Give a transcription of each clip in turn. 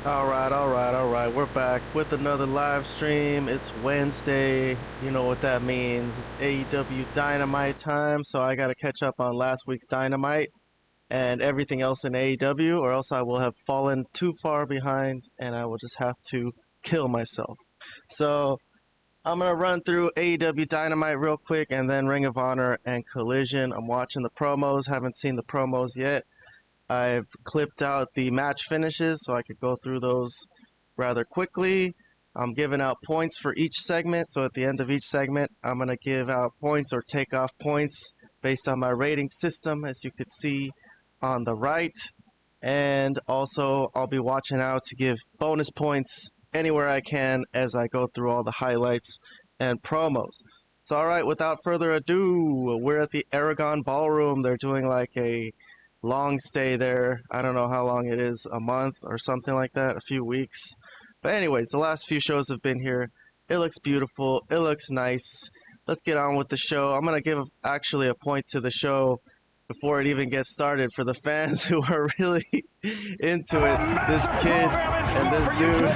All right. We're back with another live stream. It's Wednesday. You know what that means. It's AEW Dynamite time, so I got to catch up on last week's Dynamite and everything else in AEW, or else I will have fallen too far behind and I will just have to kill myself. So I'm going to run through AEW Dynamite real quick and then Ring of Honor and Collision. I'm watching the promos, haven't seen the promos yet. I've clipped out the match finishes so I could go through those rather quickly. I'm giving out points for each segment, so at the end of each segment, I'm going to give out points or take off points based on my rating system, as you could see on the right. And also, I'll be watching out to give bonus points anywhere I can as I go through all the highlights and promos. So, all right, without further ado, we're at the Aragon Ballroom. They're doing like a long stay there. I don't know how long it is, a month or something like that, a few weeks. But anyways, the last few shows have been here. It looks beautiful. It looks nice. Let's get on with the show. I'm going to give actually a point to the show before it even gets started for the fans who are really into it. This kid and this dude.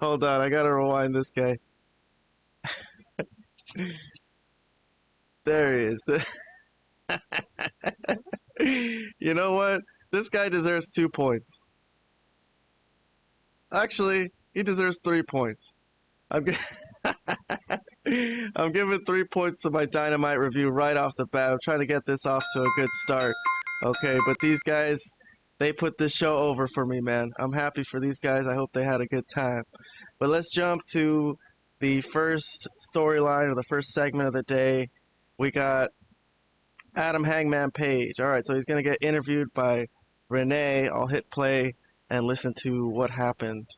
Hold on, I got to rewind this guy. There he is. You know what? This guy deserves 2 points. Actually, he deserves 3 points. I'm giving 3 points to my Dynamite review right off the bat. I'm trying to get this off to a good start. Okay, but these guys, they put this show over for me, man. I'm happy for these guys. I hope they had a good time. But let's jump to the first storyline or the first segment of the day. We got Adam Hangman Page. All right, so he's going to get interviewed by Renee. I'll hit play and listen to what happened.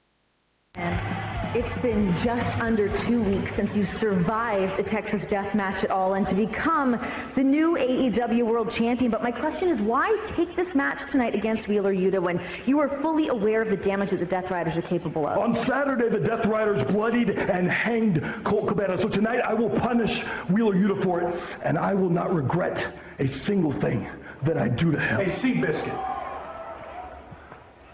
It's been just under 2 weeks since you survived a Texas death match at All In to become the new AEW World Champion. But my question is, why take this match tonight against Wheeler Yuta when you are fully aware of the damage that the Death Riders are capable of? On Saturday, the Death Riders bloodied and hanged Colt Cabana. So tonight, I will punish Wheeler Yuta for it, and I will not regret a single thing that I do to him. Hey, Seabiscuit.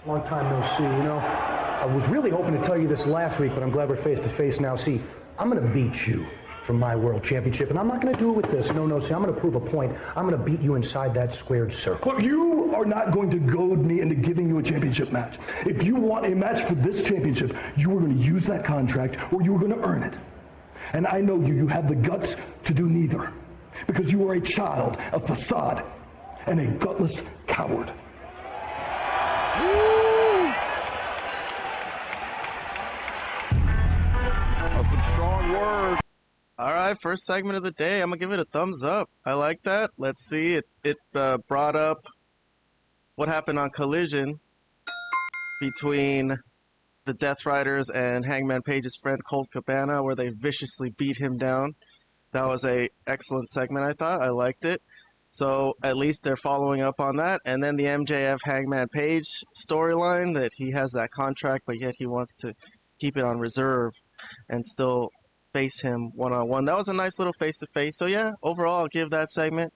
Long time no see, you know. I was really hoping to tell you this last week, but I'm glad we're face to face now. See, I'm going to beat you for my world championship, and I'm not going to do it with this. No, see, I'm going to prove a point. I'm going to beat you inside that squared circle. Look, you are not going to goad me into giving you a championship match. If you want a match for this championship, you are going to use that contract, or you are going to earn it. And I know you have the guts to do neither, because you are a child, a facade, and a gutless coward. Some strong words. All right, first segment of the day. I'm going to give it a thumbs up. I like that. Let's see. It brought up what happened on Collision between the Death Riders and Hangman Page's friend Colt Cabana, where they viciously beat him down. That was a excellent segment, I thought. I liked it. So at least they're following up on that. And then the MJF Hangman Page storyline, that he has that contract, but yet he wants to keep it on reserve and still face him one-on-one. That was a nice little face-to-face. So yeah, overall, I'll give that segment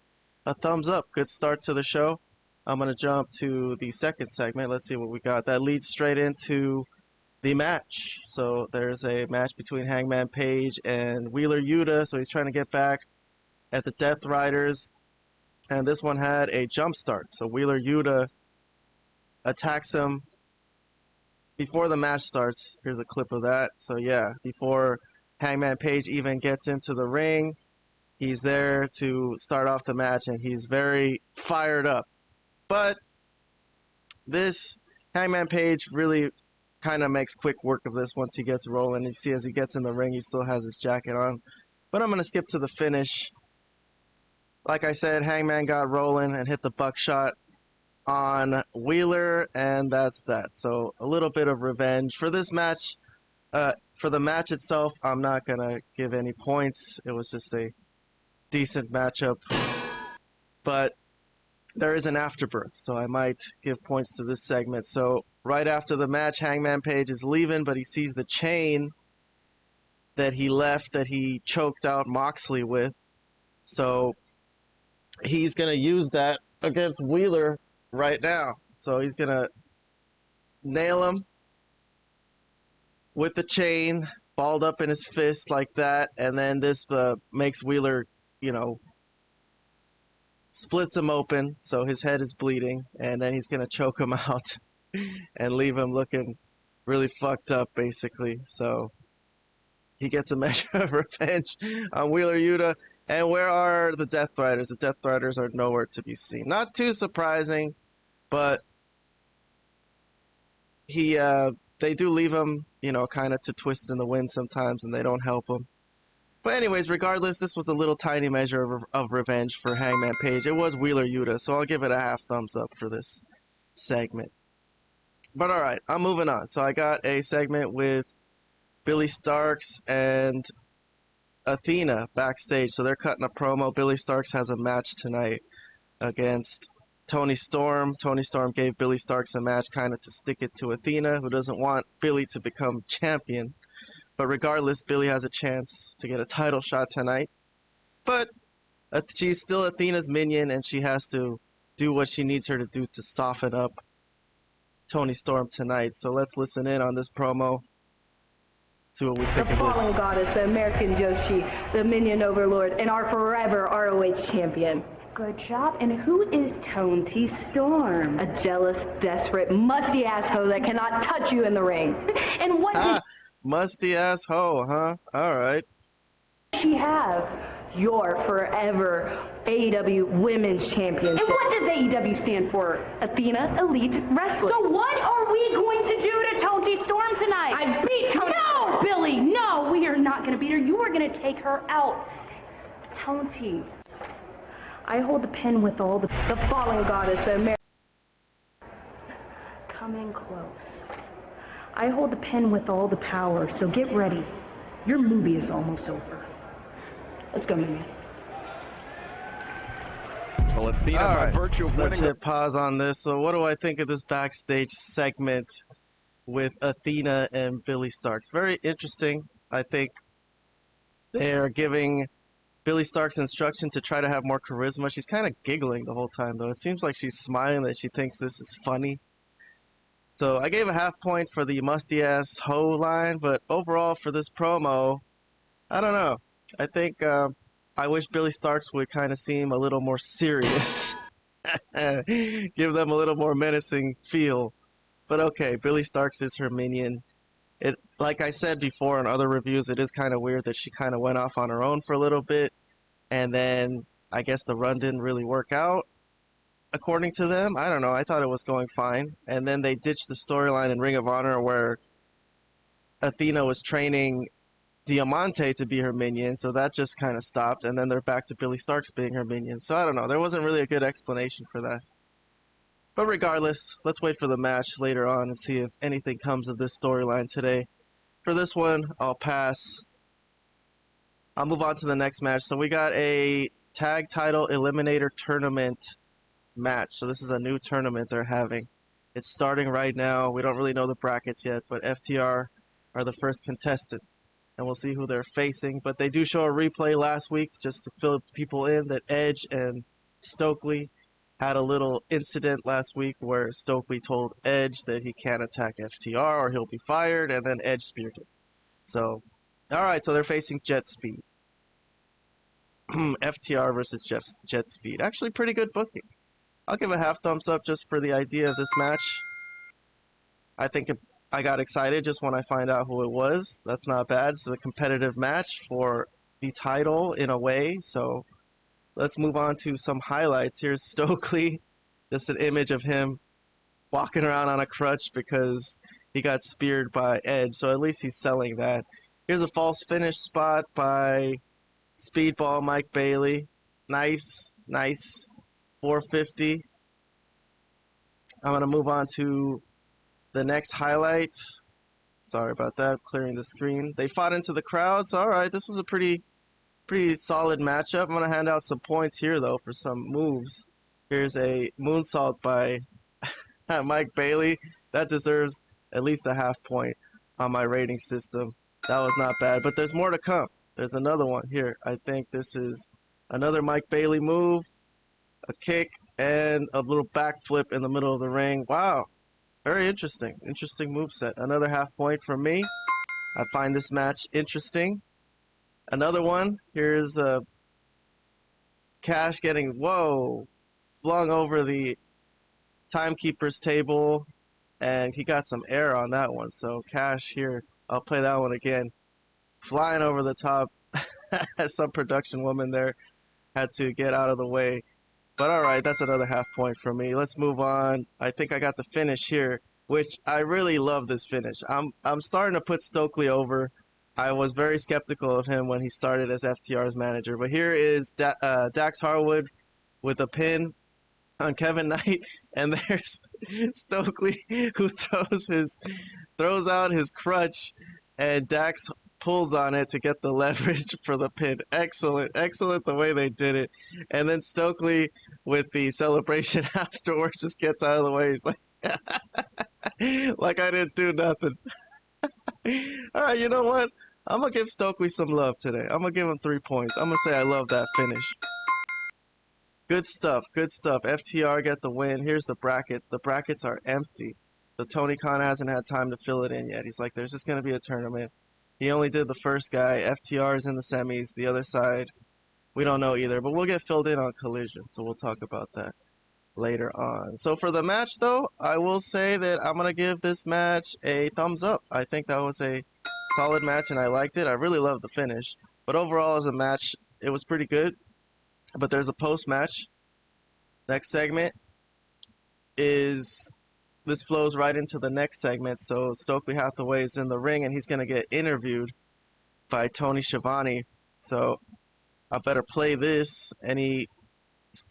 a thumbs up. Good start to the show. I'm going to jump to the second segment. Let's see what we got. That leads straight into the match. So there's a match between Hangman Page and Wheeler Yuta. So he's trying to get back at the Death Riders. And this one had a jump start. So Wheeler Yuta attacks him before the match starts. Here's a clip of that. So yeah, before Hangman Page even gets into the ring, he's there to start off the match, and he's very fired up. But this Hangman Page really kind of makes quick work of this once he gets rolling. You see as he gets in the ring, he still has his jacket on. But I'm going to skip to the finish. Like I said, Hangman got rolling and hit the buckshot on Wheeler, and that's that. So a little bit of revenge for this match. For the match itself, I'm not gonna give any points. It was just a decent matchup, but there is an afterbirth, so I might give points to this segment. So right after the match, Hangman Page is leaving, but he sees the chain that he left, that he choked out Moxley with. So he's gonna use that against Wheeler right now. So he's gonna nail him with the chain, balled up in his fist like that, and then this makes Wheeler, splits him open, so his head is bleeding, and then he's gonna choke him out and leave him looking really fucked up, basically. So he gets a measure of revenge on Wheeler Yuta. And where are the Death Riders? The Death Riders are nowhere to be seen. Not too surprising, but they do leave him, kind of to twist in the wind sometimes, and they don't help him. But anyways, regardless, this was a little tiny measure of revenge for Hangman Page. It was Wheeler Yuta, so I'll give it a half thumbs up for this segment. But alright, I'm moving on. So I got a segment with Billy Starks and Athena backstage. So they're cutting a promo. Billy Starks has a match tonight against Toni Storm. Toni Storm gave Billy Starks a match kind of to stick it to Athena, who doesn't want Billy to become champion. But regardless, Billy has a chance to get a title shot tonight. But she's still Athena's minion, and she has to do what she needs her to do to soften up Toni Storm tonight. So let's listen in on this promo. See what we think of this. The fallen goddess, the American Joshi, the minion overlord, and our forever ROH champion. Good job. And who is Toni Storm? A jealous, desperate, musty-ass hoe that cannot touch you in the ring. And what does musty-ass hoe, huh? All right. she have? Your forever AEW Women's Championship. And what does AEW stand for? Athena Elite Wrestling. So what are we going to do to Toni Storm tonight? I beat Toni. No, Billy, no, we are not going to beat her. You are going to take her out. Toni. I hold the pen with all the fallen goddess, the American. Come in close. I hold the pen with all the power, so get ready. Your movie is almost over. Let's go, Mimi. Well, Athena, all by right, virtue of let's winning hit pause on this. So what do I think of this backstage segment with Athena and Billy Starks? Very interesting. I think they're giving Billy Starks instruction to try to have more charisma. She's kind of giggling the whole time, though. It seems like she's smiling, that she thinks this is funny. So I gave a half point for the musty-ass hoe line, but overall for this promo, I don't know. I think I wish Billy Starks would kind of seem a little more serious. Give them a little more menacing feel. But okay, Billy Starks is her minion. It, like I said before in other reviews, it is kind of weird that she kind of went off on her own for a little bit, and then I guess the run didn't really work out, according to them. I don't know. I thought it was going fine. And then they ditched the storyline in Ring of Honor where Athena was training Diamante to be her minion, so that just kind of stopped, and then they're back to Billy Starks being her minion. So I don't know. There wasn't really a good explanation for that. But regardless, let's wait for the match later on and see if anything comes of this storyline today. For this one, I'll pass. I'll move on to the next match. So we got a tag title eliminator tournament match. So this is a new tournament they're having. It's starting right now. We don't really know the brackets yet, but FTR are the first contestants. And we'll see who they're facing. But they do show a replay last week just to fill people in that Edge and Stokely had a little incident last week where Stokely told Edge that he can't attack FTR or he'll be fired, and then Edge speared him. So, alright, so they're facing Jet Speed. FTR versus Jet Speed. Actually, pretty good booking. I'll give a half thumbs up just for the idea of this match. I think I got excited just when I find out who it was. That's not bad. It's a competitive match for the title in a way, so let's move on to some highlights. Here's Stokely, just an image of him walking around on a crutch because he got speared by Edge, so at least he's selling that. Here's a false finish spot by Speedball Mike Bailey. Nice, nice. 450. I'm going to move on to the next highlight. Sorry about that, clearing the screen. They fought into the crowds. All right, this was a pretty solid matchup. I'm going to hand out some points here, though, for some moves. Here's a moonsault by Mike Bailey. That deserves at least a half point on my rating system. That was not bad, but there's more to come. There's another one here. I think this is another Mike Bailey move, a kick, and a little backflip in the middle of the ring. Wow. Very interesting. Interesting moveset. Another half point from me. I find this match interesting. Another one. Here's Cash getting, whoa, flung over the timekeeper's table, and he got some air on that one. So Cash here, I'll play that one again. Flying over the top. Some production woman there had to get out of the way. But all right, that's another half point for me. Let's move on. I think I got the finish here, which I really love this finish. I'm starting to put Stokely over. I was very skeptical of him when he started as FTR's manager. But here is Dax Harwood with a pin on Kevin Knight, and there's Stokely who throws out his crutch, and Dax pulls on it to get the leverage for the pin. Excellent, excellent the way they did it. And then Stokely with the celebration afterwards just gets out of the way. He's like, like I didn't do nothing. All right, you know what? I'm going to give Stokely some love today. I'm going to give him 3 points. I'm going to say I love that finish. Good stuff, good stuff. FTR get the win. Here's the brackets. The brackets are empty. So Tony Khan hasn't had time to fill it in yet. He's like, there's just going to be a tournament. He only did the first guy. FTR is in the semis. The other side, we don't know either. But we'll get filled in on Collision, so we'll talk about that later on. So for the match, though, I will say that I'm going to give this match a thumbs up. I think that was a solid match, and I liked it. I really loved the finish. But overall, as a match, it was pretty good. But there's a post-match. Next segment is... This flows right into the next segment. So Stokely Hathaway is in the ring, and he's going to get interviewed by Tony Schiavone. So I better play this. Any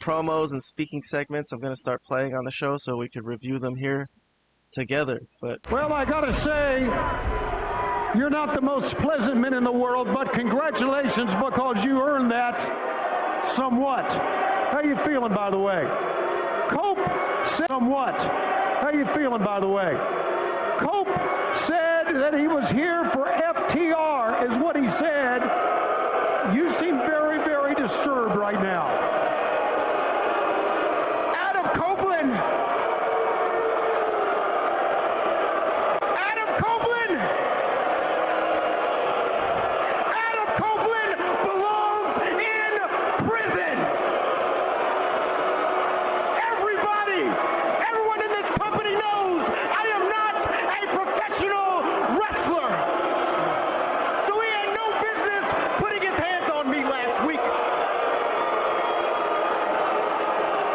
promos and speaking segments I'm going to start playing on the show so we can review them here together. But well, I got to say, you're not the most pleasant man in the world, but congratulations because you earned that somewhat. How you feeling, by the way? Cope said somewhat. How you feeling, by the way? Cope said that he was here for FTR, is what he said. You seem very, very disturbed right now. Adam Copeland! Adam Copeland! Adam Copeland belongs in prison! Everyone in this company knows I am not a professional wrestler. So he had no business putting his hands on me last week.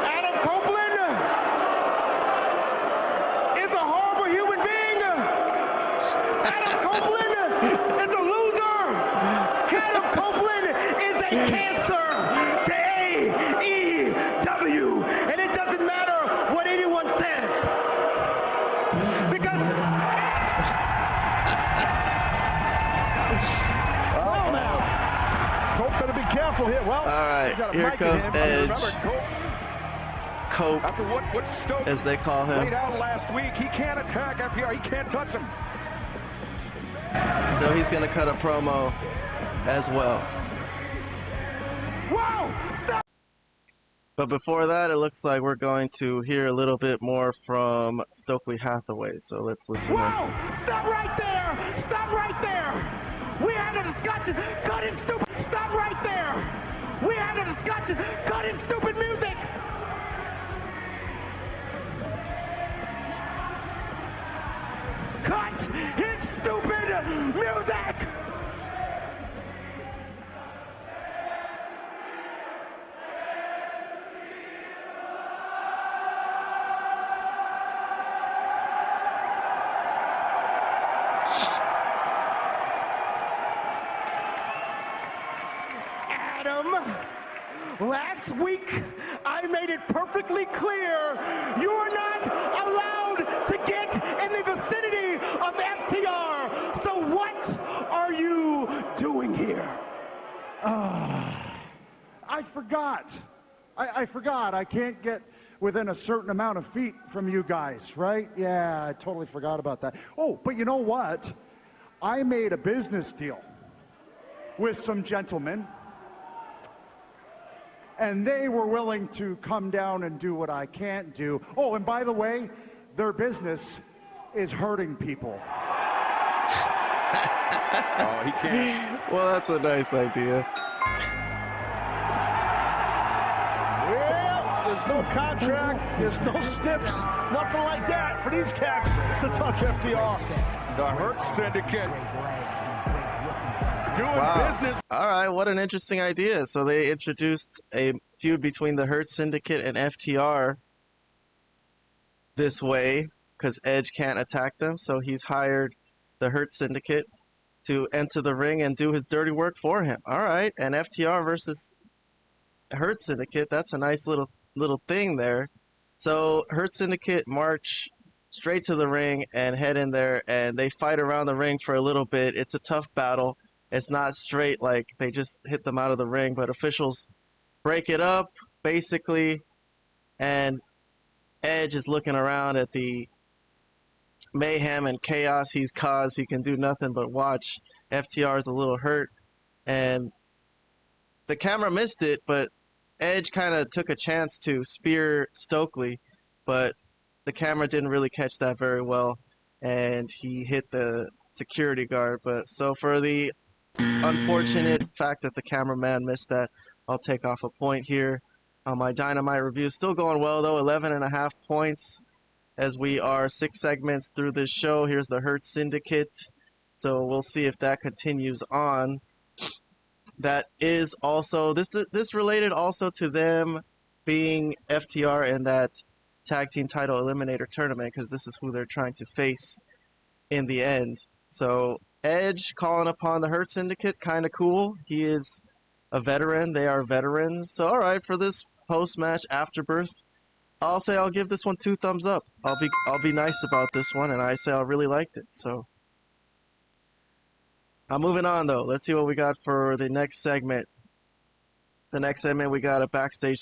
Adam Copeland is a horrible human being. Adam Copeland is a loser. Adam Copeland is a cancer to AEW. And it doesn't matter what anyone says. Because... well, now. Cope better be careful here. Well, all right, here comes Edge. Cope, after what Stoke as they call him. laid out last week, he can't attack FTR. He can't touch him. So he's going to cut a promo as well. Whoa! Stop! But before that, it looks like we're going to hear a little bit more from Stokely Hathaway. So let's listen in. Whoa! Stop right there! Stop right there! We had a discussion. Cut it, stupid! Stop right there! We had a discussion. Cut it, stupid music! Cut his stupid music! Last week, I made it perfectly clear you are not allowed to get in the vicinity of FTR. So what are you doing here? I forgot. I forgot. I can't get within a certain amount of feet from you guys, right? Yeah, I totally forgot about that. Oh, but you know what? I made a business deal with some gentlemen, and they were willing to come down and do what I can't do. Oh, and by the way, their business is hurting people. Oh, he can't. Well, that's a nice idea. Well, there's no contract, there's no snips, nothing like that for these cats to touch FTR. The Hurt Syndicate doing business. All right, what an interesting idea. So they introduced a feud between the Hurt Syndicate and FTR this way because Edge can't attack them. So he's hired the Hurt Syndicate to enter the ring and do his dirty work for him. All right, and FTR versus Hurt Syndicate, that's a nice little thing there. So Hurt Syndicate march straight to the ring and head in there, and they fight around the ring for a little bit. It's a tough battle. It's not straight like they just hit them out of the ring, but officials break it up, basically, and Edge is looking around at the mayhem and chaos he's caused. He can do nothing but watch. FTR is a little hurt, and the camera missed it, but Edge kind of took a chance to spear Stokely, but the camera didn't really catch that very well, and he hit the security guard. But so for the unfortunate fact that the cameraman missed that, I'll take off a point here on my Dynamite review. Still going well though, 11.5 points as we are 6 segments through this show. Here's the Hurt Syndicate, so we'll see if that continues on. That is also this related also to them being FTR in that tag team title eliminator tournament, because this is who they're trying to face in the end. So Edge calling upon the Hurt Syndicate, kind of cool. He is a veteran. They are veterans. So all right, for this post-match afterbirth, I'll say I'll give this one 2 thumbs up. I'll be nice about this one, and I say I really liked it. So I'm moving on though. Let's see what we got for the next segment. The next segment, we got a backstage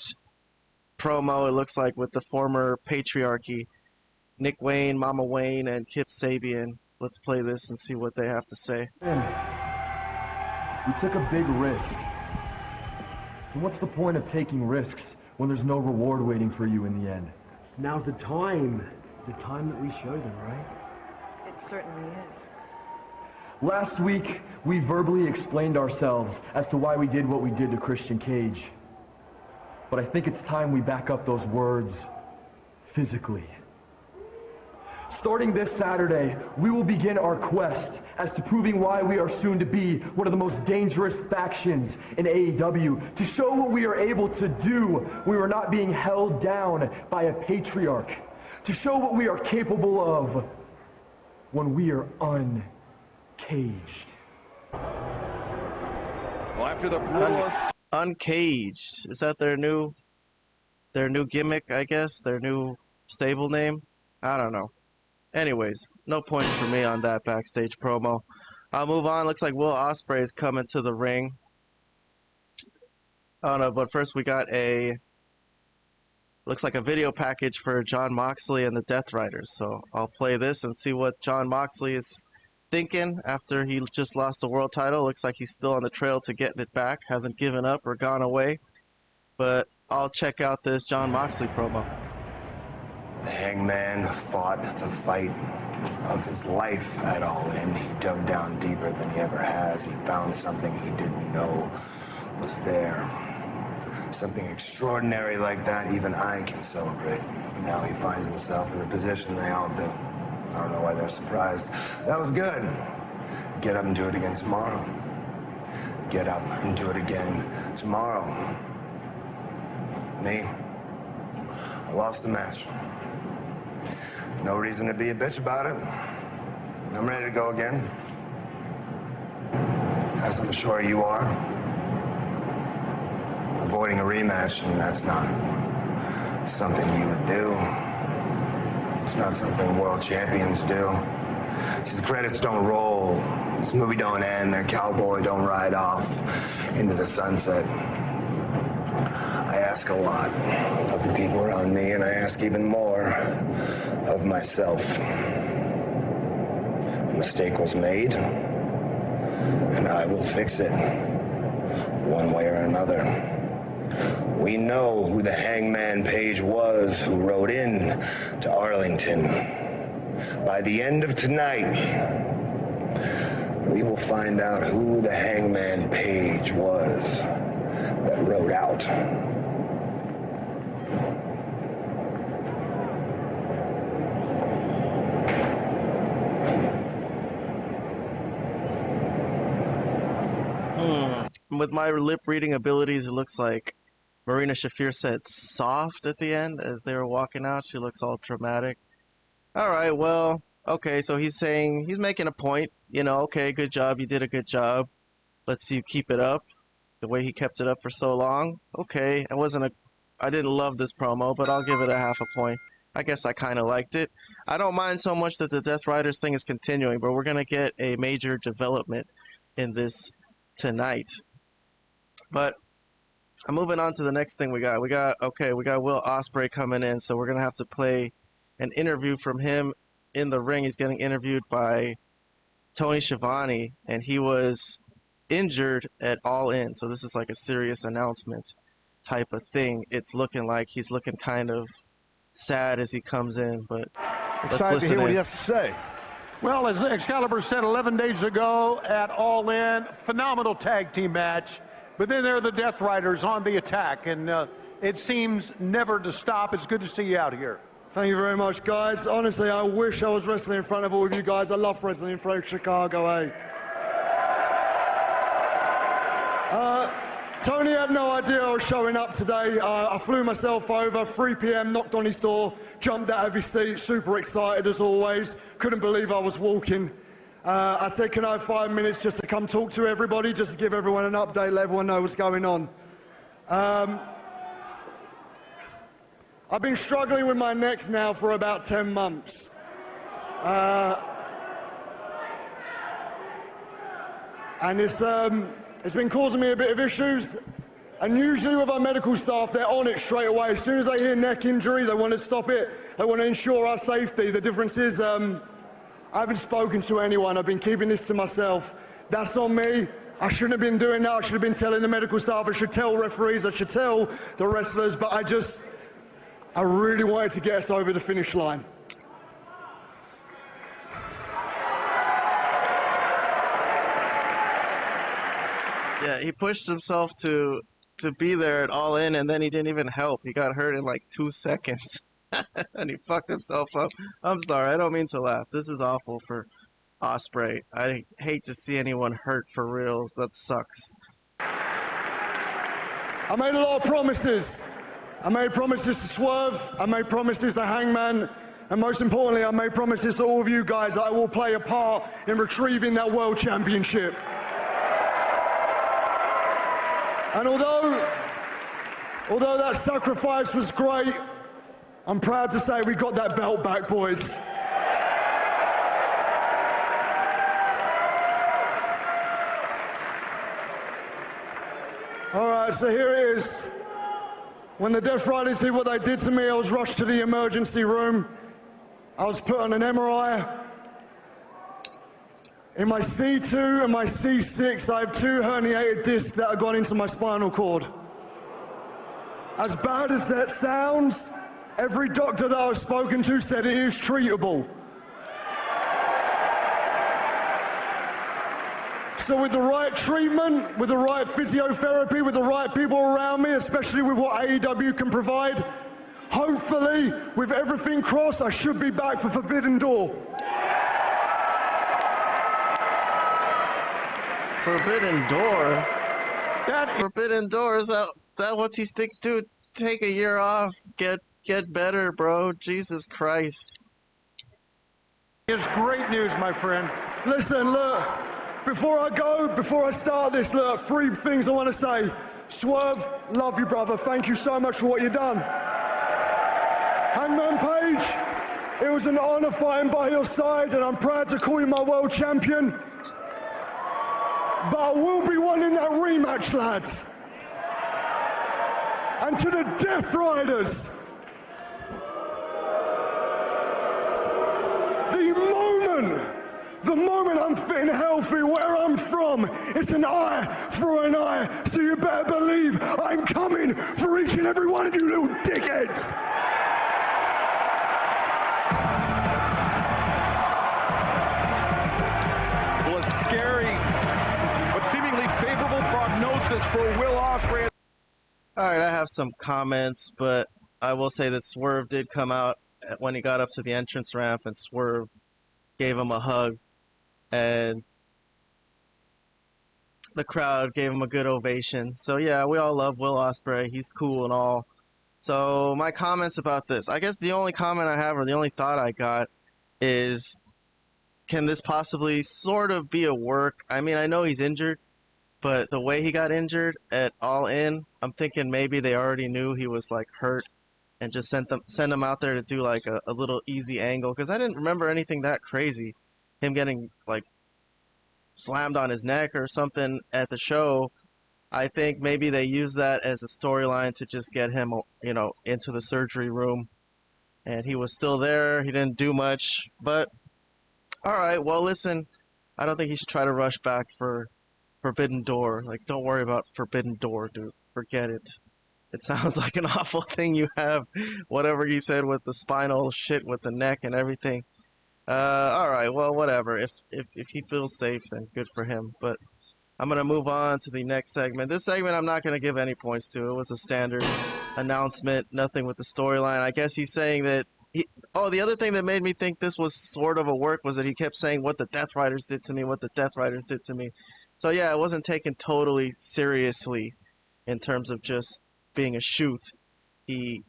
promo, it looks like, with the former Patriarchy, Nick Wayne, Mama Wayne, and Kip Sabian. Let's play this and see what they have to say. We took a big risk. And what's the point of taking risks when there's no reward waiting for you in the end? Now's the time that we show them, right? It certainly is. Last week, we verbally explained ourselves as to why we did what we did to Christian Cage. But I think it's time we back up those words physically. Starting this Saturday, we will begin our quest as to proving why we are soon to be one of the most dangerous factions in AEW, to show what we are able to do when we are not being held down by a patriarch, to show what we are capable of when we are uncaged. Well, after the brutal... Uncaged. Is that their new gimmick, I guess? Their new stable name? I don't know. Anyways, no points for me on that backstage promo. I'll move on. Looks like Will Ospreay is coming to the ring. Oh no, but first we got looks like a video package for Jon Moxley and the Death Riders. So I'll play this and see what Jon Moxley is thinking after he just lost the world title. Looks like he's still on the trail to getting it back. Hasn't given up or gone away. But I'll check out this Jon Moxley promo. The Hangman fought the fight of his life at All In. He dug down deeper than he ever has. He found something he didn't know was there. Something extraordinary like that, even I can celebrate. But now he finds himself in a position they all do. I don't know why they're surprised. That was good. Get up and do it again tomorrow. Get up and do it again tomorrow. Me, I lost the match. No reason to be a bitch about it. I'm ready to go again. As I'm sure you are. Avoiding a rematch, and that's not something you would do. It's not something world champions do. See, the credits don't roll. This movie don't end. That cowboy don't ride off into the sunset. I ask a lot of the people around me, and I ask even more of myself. A mistake was made, and I will fix it one way or another. We know who the Hangman Page was who rode in to Arlington. Darlington. By the end of tonight, we will find out who the Hangman Page was that rode out. With my lip reading abilities, it looks like Marina Shafir said soft at the end as they were walking out. She looks all dramatic. All right, well, okay, so he's making a point. You know, okay, good job. You did a good job. Let's see you keep it up the way he kept it up for so long. Okay, I didn't love this promo, but I'll give it a half a point. I guess I kind of liked it. I don't mind so much that the Death Riders thing is continuing, but we're going to get a major development in this tonight. But I'm moving on to the next thing we got. We got Will Ospreay coming in, so we're going to have to play an interview from him in the ring. He's getting interviewed by Tony Schiavone, and he was injured at All In, so this is like a serious announcement type of thing. It's looking like he's looking kind of sad as he comes in, but let's Excited to listen hear what in. he has to say. Well, as Excalibur said 11 days ago at All In, phenomenal tag team match. But then there are the Death Riders on the attack, and it seems never to stop. It's good to see you out here. Thank you very much, guys. Honestly, I wish I was wrestling in front of all of you guys. I love wrestling in front of Chicago, eh? Tony had no idea I was showing up today. I flew myself over, 3 p.m., knocked on his door, jumped out of his seat, super excited as always. Couldn't believe I was walking. I said, can I have 5 minutes just to come talk to everybody, just to give everyone an update, let everyone know what's going on. I've been struggling with my neck now for about 10 months. And it's been causing me a bit of issues. And usually with our medical staff, they're on it straight away. As soon as they hear neck injury, they want to stop it. They want to ensure our safety. The difference is, I haven't spoken to anyone. I've been keeping this to myself. That's on me. I shouldn't have been doing that. I should have been telling the medical staff. I should tell referees. I should tell the wrestlers. But I really wanted to get us over the finish line. Yeah, he pushed himself to be there at All In, and then he didn't even help. He got hurt in like 2 seconds. And he fucked himself up. I'm sorry, I don't mean to laugh. This is awful for Ospreay. I hate to see anyone hurt for real. That sucks. I made a lot of promises. I made promises to Swerve. I made promises to Hangman. And most importantly, I made promises to all of you guys that I will play a part in retrieving that world championship. And although that sacrifice was great, I'm proud to say we got that belt back, boys. All right, so here it is. When the Death Riders did what they did to me, I was rushed to the emergency room. I was put on an MRI. In my C2 and my C6, I have 2 herniated discs that have gone into my spinal cord. As bad as that sounds, every doctor that I've spoken to said it is treatable. So with the right treatment, with the right physiotherapy, with the right people around me, especially with what AEW can provide, hopefully, with everything crossed, I should be back for Forbidden Door. Forbidden Door? Forbidden Door, is that what's he think, dude? Take a year off, get better, bro. Jesus Christ. It's great news, my friend. Listen, look, before I start this, look, 3 things I want to say. Swerve, love you, brother. Thank you so much for what you've done. Hangman Page, it was an honor fighting by your side, and I'm proud to call you my world champion. But I will be wanting that rematch, lads. And to the Death Riders, the moment I'm fit and healthy where I'm from, it's an eye for an eye. So you better believe I'm coming for each and every one of you little dickheads. for Will Ospreay. Alright, I have some comments, but I will say that Swerve did come out when he got up to the entrance ramp, and Swerve gave him a hug, and the crowd gave him a good ovation. So yeah, we all love Will Ospreay. He's cool and all. So my comments about this, I guess the only comment I have, or the only thought I got, is can this possibly sort of be a work? I mean, I know he's injured, but the way he got injured at All In, I'm thinking maybe they already knew he was like hurt and just send him out there to do like a little easy angle, because I didn't remember anything that crazy. Him getting like slammed on his neck or something at the show. I think maybe they used that as a storyline to just get him, you know, into the surgery room. And he was still there. He didn't do much. But, alright, well, listen, I don't think he should try to rush back for Forbidden Door. Like, don't worry about Forbidden Door, dude. Forget it. It sounds like an awful thing you have. Whatever he said with the spinal shit with the neck and everything. Alright, well, whatever. If he feels safe, then good for him. But I'm going to move on to the next segment. This segment I'm not going to give any points to. It was a standard announcement, nothing with the storyline. I guess he's saying that... the other thing that made me think this was sort of a work was that he kept saying what the Death Riders did to me, what the Death Riders did to me. So yeah, it wasn't taken totally seriously in terms of just being a shoot. He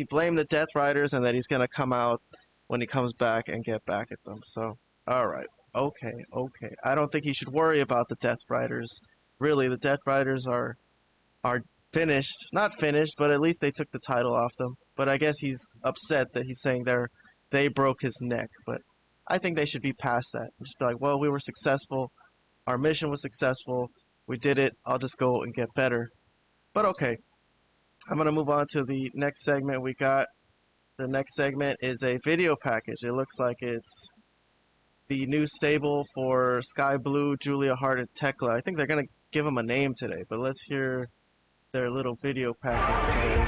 blamed the Death Riders and that he's going to come out when he comes back and get back at them. So, alright. Okay. I don't think he should worry about the Death Riders. Really, the Death Riders are finished. Not finished, but at least they took the title off them. But I guess he's upset that he's saying they broke his neck. But I think they should be past that. Just be like, well, we were successful. Our mission was successful. We did it. I'll just go and get better. But okay. I'm going to move on to the next segment we got. The next segment is a video package. It looks like it's the new stable for Sky Blue, Julia Hart, and Tekla. I think they're going to give them a name today, but let's hear their little video package today.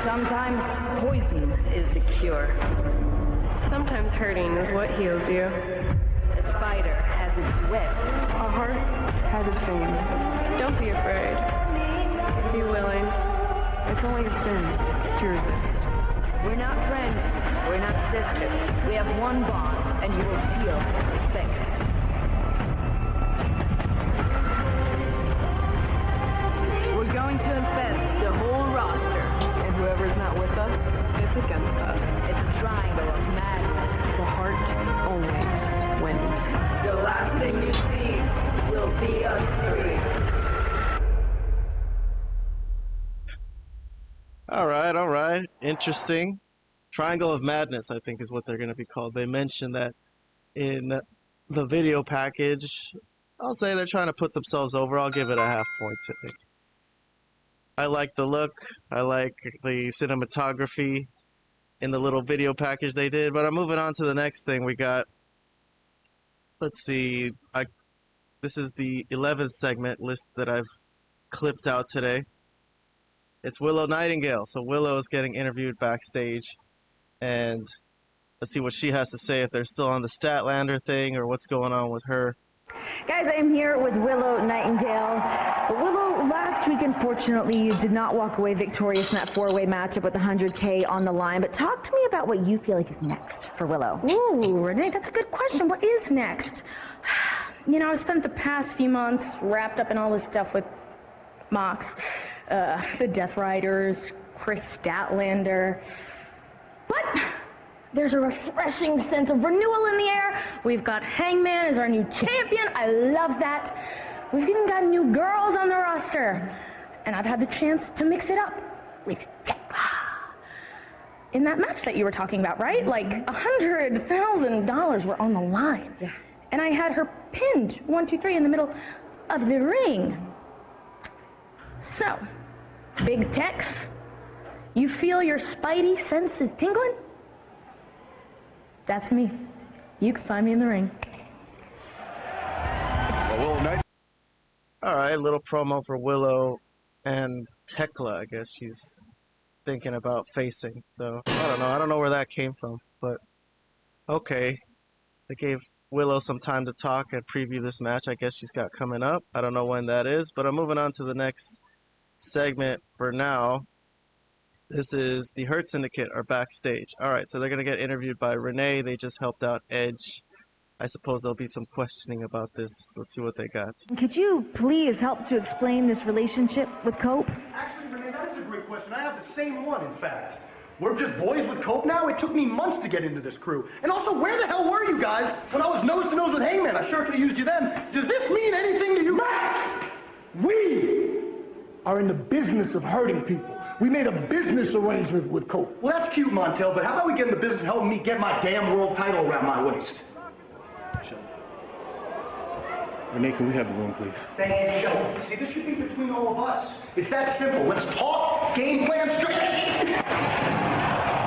Sometimes poison is the cure. Sometimes hurting is what heals you. A spider has its web. A heart has its veins. Don't be afraid. Be willing. It's only a sin to resist. We're not friends. We're not sisters. We have one bond, and you will feel its effects. We're going to infest the whole roster. And whoever's not with us is against us. It's a triangle of madness. The heart always wins. The last thing you see will be us three. Alright. Interesting. Triangle of Madness, I think, is what they're going to be called. They mentioned that in the video package. I'll say they're trying to put themselves over. I'll give it a half point today. I like the look. I like the cinematography in the little video package they did. But I'm moving on to the next thing we got. Let's see. This is the 11th segment list that I've clipped out today. It's Willow Nightingale. So Willow is getting interviewed backstage. And let's see what she has to say, if they're still on the Statlander thing or what's going on with her. Guys, I am here with Willow Nightingale. Willow, last week, unfortunately, you did not walk away victorious in that four-way matchup with 100K on the line. But talk to me about what you feel like is next for Willow. Ooh, Renee, that's a good question. What is next? You know, I've spent the past few months wrapped up in all this stuff with Mox, the Death Riders, Chris Statlander. But there's a refreshing sense of renewal in the air. We've got Hangman as our new champion. I love that. We've even got new girls on the roster. And I've had the chance to mix it up with Tekla. In that match that you were talking about, right? Like $100,000 were on the line. Yeah. And I had her pinned 1, 2, 3 in the middle of the ring. So, Big Tex, you feel your spidey senses tingling? That's me. You can find me in the ring. Alright, a little promo for Willow and Tekla, I guess she's thinking about facing. So, I don't know where that came from, but okay. They gave Willow some time to talk and preview this match I guess she's got coming up. I don't know when that is, but I'm moving on to the next segment for now. This is the Hurt Syndicate are backstage. All right, so they're going to get interviewed by Renee. They just helped out Edge. I suppose there'll be some questioning about this. Let's see what they got. Could you please help to explain this relationship with Cope? Actually, Renee, that is a great question. I have the same one, in fact. We're just boys with Cope now? It took me months to get into this crew. And also, where the hell were you guys when I was nose to nose with Hangman? I sure could have used you then. Does this mean anything to you? Max! We are in the business of hurting people. We made a business arrangement with Cope. Well, that's cute, Montel, but how about we get in the business of helping me get my damn world title around my waist? Renee, can we have the room, please? Thank you, Sheldon. See, this should be between all of us. It's that simple. Let's talk game plan strategy.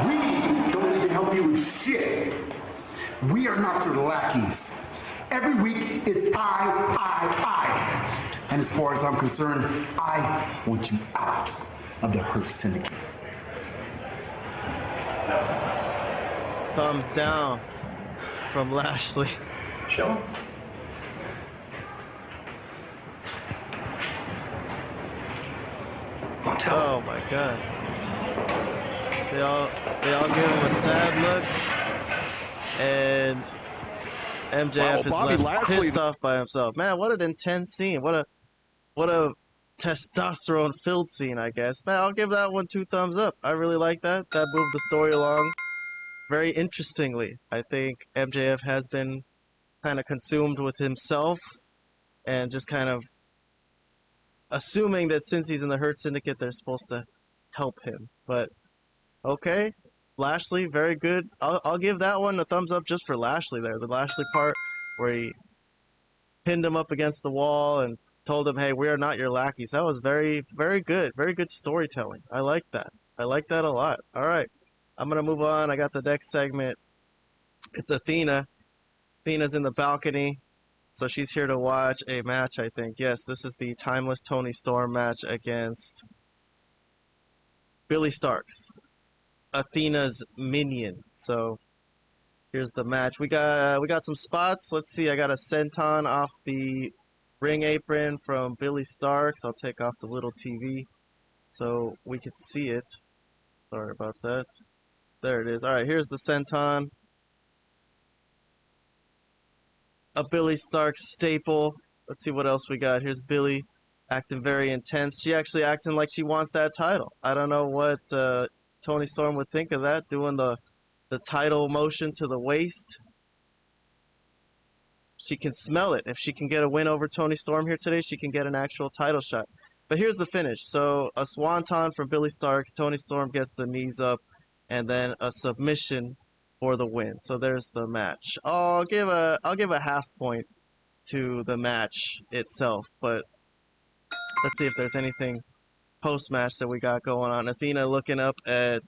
We don't need to help you with shit. We are not your lackeys. Every week is I. And as far as I'm concerned, I want you out of the Hurt Syndicate. Thumbs down from Lashley. Sheldon? Oh my god. They all give him a sad look, and MJF is left pissed off by himself. Man, what an intense scene. What a testosterone filled scene, I guess. Man, I'll give that one 2 thumbs up. I really like that. That moved the story along very interestingly. I think MJF has been kind of consumed with himself and just kind of assuming that since he's in the Hurt Syndicate, they're supposed to help him. But, okay. Lashley, very good. I'll give that one a thumbs up just for Lashley there. The Lashley part where he pinned him up against the wall and told him, hey, we are not your lackeys. That was very, very good. Very good storytelling. I like that. I like that a lot. All right. I'm going to move on. I got the next segment. It's Athena. Athena's in the balcony. So she's here to watch a match, I think. Yes, this is the Timeless Toni Storm match against Billy Starks, Athena's minion. So here's the match. We got some spots. Let's see. I got a senton off the ring apron from Billy Starks. I'll take off the little TV so we could see it. Sorry about that. There it is. All right, here's the senton. A Billy Starks staple. Let's see what else we got. Here's Billy acting very intense. She actually acting like she wants that title. I don't know what Toni Storm would think of that, doing the title motion to the waist. She can smell it. If she can get a win over Toni Storm here today, she can get an actual title shot. But here's the finish. So a swanton from Billy Starks. Toni Storm gets the knees up, and then a submission for the win. So there's the match. I'll give a half point to the match itself, but let's see if there's anything post-match that we got going on. Athena looking up at,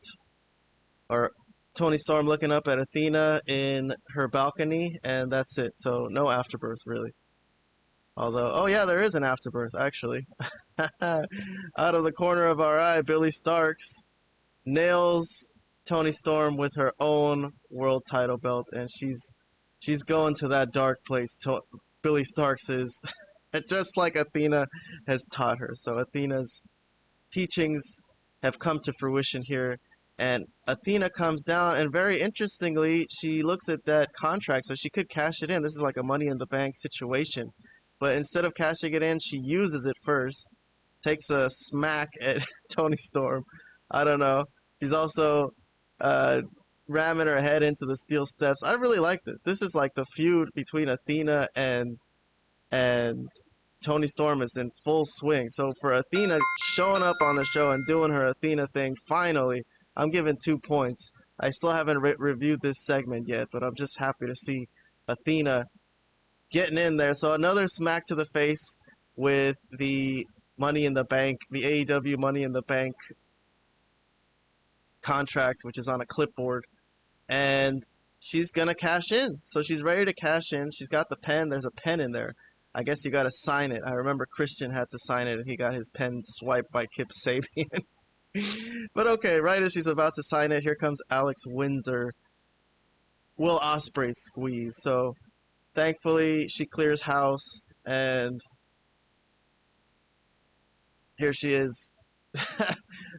or Toni Storm looking up at Athena in her balcony, and that's it. So no afterbirth really. Although, oh yeah, there is an afterbirth actually. Out of the corner of our eye, Billy Starks nails Toni Storm with her own world title belt, and she's going to that dark place. Billy Starks is just like Athena has taught her. So Athena's teachings have come to fruition here, and Athena comes down, and very interestingly, she looks at that contract, so she could cash it in. This is like a Money in the Bank situation, but instead of cashing it in, she uses it first, takes a smack at Toni Storm. I don't know. She's also ramming her head into the steel steps. I really like this. This is like the feud between Athena and Toni Storm is in full swing. So for Athena showing up on the show and doing her Athena thing, finally, I'm giving 2 points. I still haven't reviewed this segment yet, but I'm just happy to see Athena getting in there. So another smack to the face with the Money in the Bank, the AEW Money in the Bank contract, which is on a clipboard, and she's gonna cash in. So she's ready to cash in. She's got the pen. There's a pen in there. I guess you gotta sign it. I remember Christian had to sign it, and he got his pen swiped by Kip Sabian. But okay, right as she's about to sign it, here comes Alex Windsor. Will Ospreay squeeze. So thankfully, she clears house, and here she is.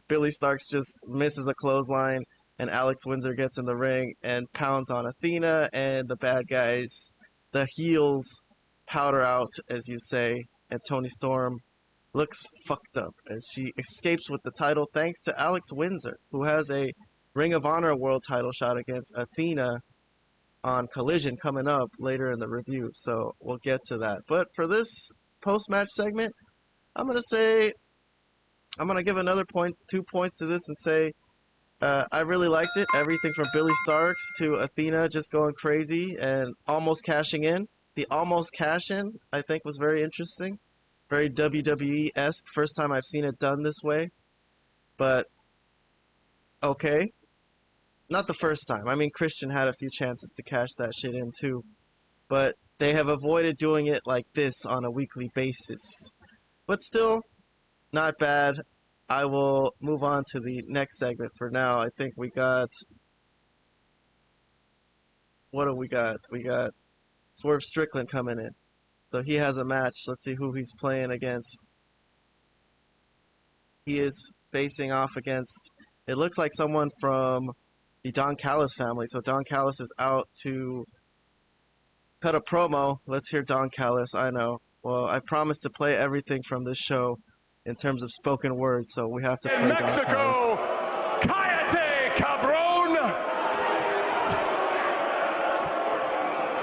Billy Starks just misses a clothesline, and Alex Windsor gets in the ring and pounds on Athena, and the bad guys, the heels, powder out, as you say, and Toni Storm looks fucked up as she escapes with the title thanks to Alex Windsor, who has a Ring of Honor World title shot against Athena on Collision coming up later in the review, so we'll get to that. But for this post-match segment, I'm going to give another 2 points to this and say I really liked it. Everything from Billy Starks to Athena just going crazy and almost cashing in. The almost cash-in, I think, was very interesting. Very WWE-esque. First time I've seen it done this way. But, okay. Not the first time. I mean, Christian had a few chances to cash that shit in, too. But they have avoided doing it like this on a weekly basis. But still, not bad. I will move on to the next segment for now. I think we got... What do we got? We got Swerve Strickland coming in. So he has a match. Let's see who he's playing against. He is facing off against... It looks like someone from the Don Callis family. So Don Callis is out to cut a promo. Let's hear Don Callis. I know. Well, I promised to play everything from this show in terms of spoken word, so we have to play Don Callis. Mexico, Cállate, cabrón!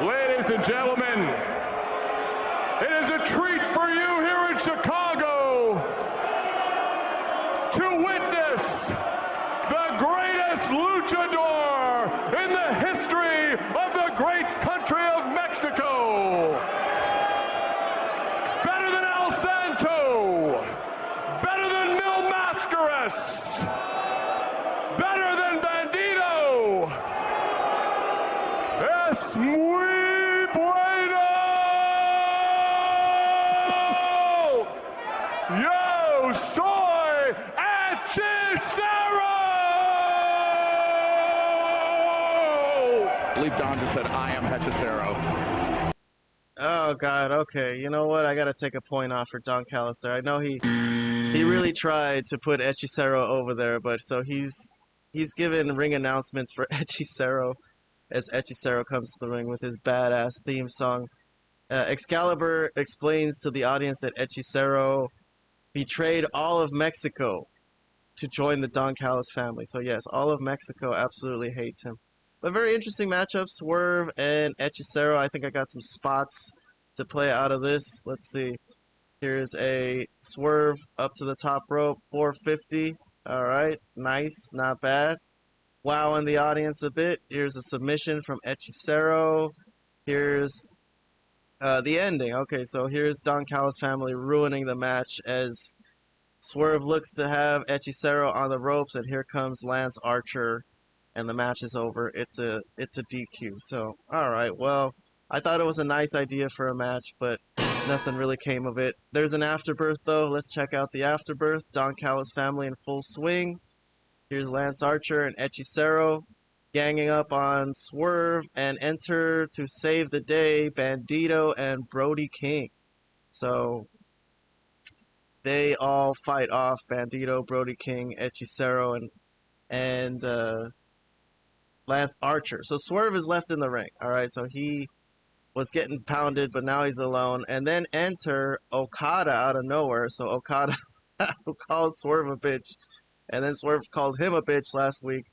Ladies and gentlemen, it is a treat for you here in Chicago to witness the greatest luchador in the history of the great country of Mexico. Better than El Santo. Better than Mil Mascaras. Better than Bandito. Es muy bueno. Yo soy Hechicero. I believe Don just said, I am Hechicero. Oh God, okay. You know what? I gotta take a point off for Don Callis there. I know he really tried to put Hechicero over there, but so he's given ring announcements for Hechicero as Hechicero comes to the ring with his badass theme song. Excalibur explains to the audience that Hechicero betrayed all of Mexico to join the Don Callis family. So yes, all of Mexico absolutely hates him. But very interesting matchup, Swerve and Hechicero. I think I got some spots to play out of this. Let's see. Here's a Swerve up to the top rope, 450. All right, nice, not bad. Wowing the audience a bit. Here's a submission from Hechicero. Here's the ending. Okay, so here's Don Callis family ruining the match as Swerve looks to have Hechicero on the ropes, and here comes Lance Archer. And the match is over. It's a DQ. So, all right. Well, I thought it was a nice idea for a match, but nothing really came of it. There's an afterbirth, though. Let's check out the afterbirth. Don Callis family in full swing. Here's Lance Archer and Hechicero ganging up on Swerve, and enter to save the day Bandito and Brody King. So they all fight off Bandito, Brody King, Hechicero, and Lance Archer. So Swerve is left in the ring. All right, so he was getting pounded, but now he's alone. And then enter Okada out of nowhere. So Okada who called Swerve a bitch, and then Swerve called him a bitch last week,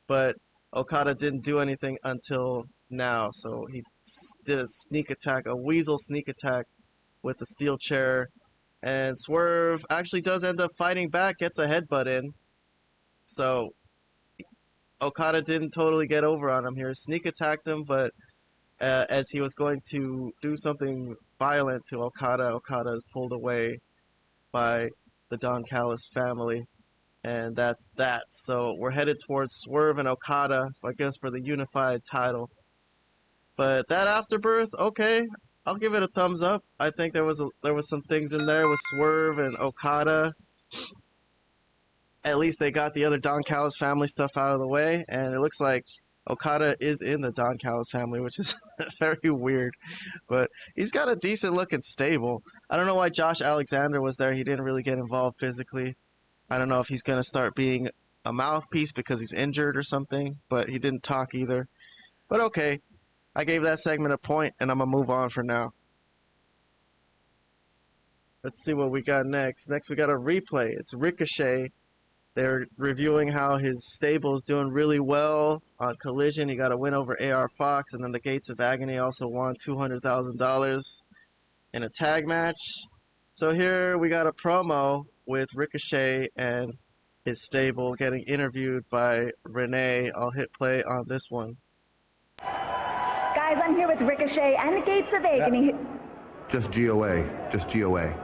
but Okada didn't do anything until now. So he did a sneak attack, a weasel sneak attack with the steel chair. And Swerve actually does end up fighting back, gets a headbutt in. So Okada didn't totally get over on him here. Sneak attacked him, but as he was going to do something violent to Okada, Okada is pulled away by the Don Callis family. And that's that. So we're headed towards Swerve and Okada, I guess, for the unified title. But that afterbirth, okay, I'll give it a thumbs up. I think there was some things in there with Swerve and Okada. At least they got the other Don Callis family stuff out of the way, and it looks like Okada is in the Don Callis family, which is very weird, but he's got a decent looking stable. I don't know why Josh Alexander was there. He didn't really get involved physically. I don't know if he's going to start being a mouthpiece because he's injured or something, but he didn't talk either. But okay, I gave that segment a point, and I'm going to move on for now. Let's see what we got next. Next, we got a replay. It's Ricochet. They're reviewing how his stable is doing really well on Collision. He got a win over AR Fox, and then the Gates of Agony also won $200,000 in a tag match. So here we got a promo with Ricochet and his stable getting interviewed by Renee. I'll hit play on this one. Guys, I'm here with Ricochet and the Gates of Agony. Just GOA. Just GOA.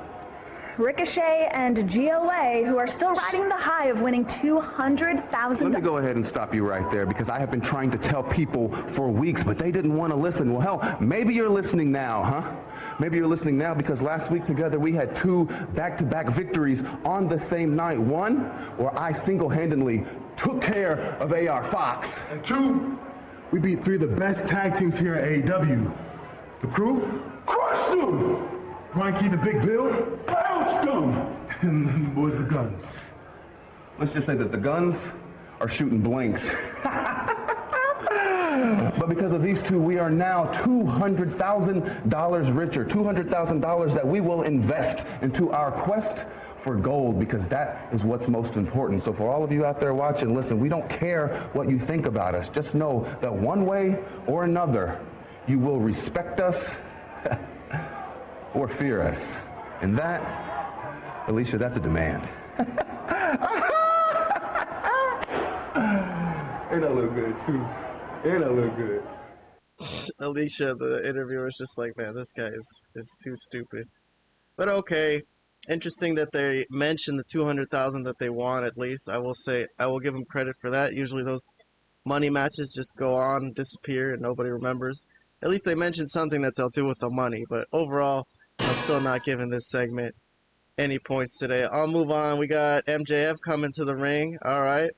Ricochet and GOA, who are still riding the high of winning $200,000. Let me go ahead and stop you right there, because I have been trying to tell people for weeks, but they didn't want to listen. Well, hell, maybe you're listening now, huh? Maybe you're listening now because last week together we had 2 back-to-back victories on the same night. One, where I single-handedly took care of AR Fox. And 2, we beat 3 of the best tag teams here at AEW. The Crew crushed them. Ryan the Big Bill bounced them. And boys, the Guns. Let's just say that the Guns are shooting blanks. But because of these 2, we are now $200,000 richer. $200,000 that we will invest into our quest for gold, because that is what's most important. So for all of you out there watching, listen, we don't care what you think about us. Just know that one way or another, you will respect us or fear us. And that, Alicia, that's a demand. And I look good too. And I look good. Alicia, the interviewer, is just like, man, this guy is too stupid. But okay, interesting that they mentioned the $200,000 that they won. At least I will say, I will give them credit for that. Usually those money matches just go on, disappear, and nobody remembers. At least they mentioned something that they'll do with the money. But overall, I'm still not giving this segment any points today. I'll move on. We got MJF coming to the ring. All right.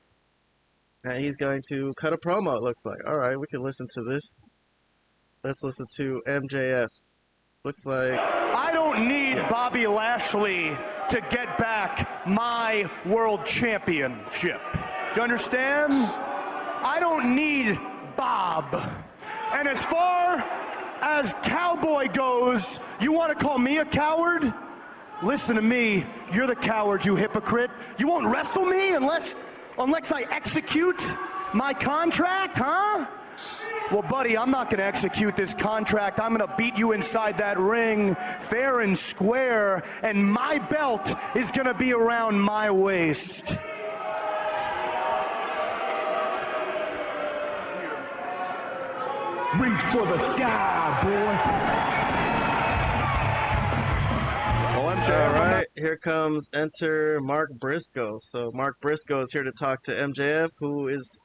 And he's going to cut a promo, it looks like. All right, we can listen to this. Let's listen to MJF. Looks like... I don't need Bobby Lashley to get back my world championship. Do you understand? I don't need Bob. And as far as Cowboy goes, you want to call me a coward? Listen to me. You're the coward, you hypocrite. You won't wrestle me unless I execute my contract, huh? Well, buddy, I'm not going to execute this contract. I'm going to beat you inside that ring fair and square, and my belt is going to be around my waist. Reach for the sky, boy. All right, here comes enter Mark Briscoe. So Mark Briscoe is here to talk to MJF, who is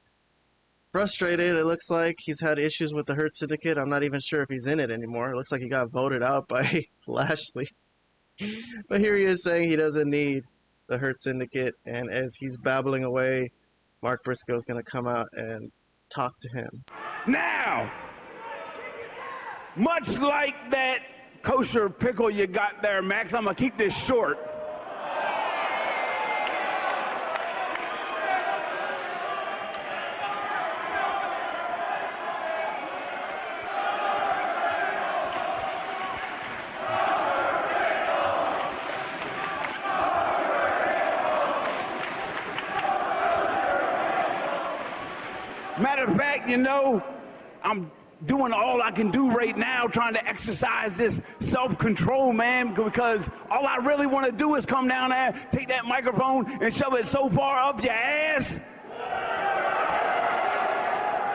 frustrated. It looks like he's had issues with the Hurt Syndicate. I'm not even sure if he's in it anymore. It looks like he got voted out by Lashley. But here he is saying he doesn't need the Hurt Syndicate, and as he's babbling away, Mark Briscoe is going to come out and talk to him. Now, much like that kosher pickle you got there, Max, I'm gonna keep this short. Matter of fact, you know, I'm doing all I can do right now, trying to exercise this self-control, man, because all I really want to do is come down there, take that microphone, and shove it so far up your ass.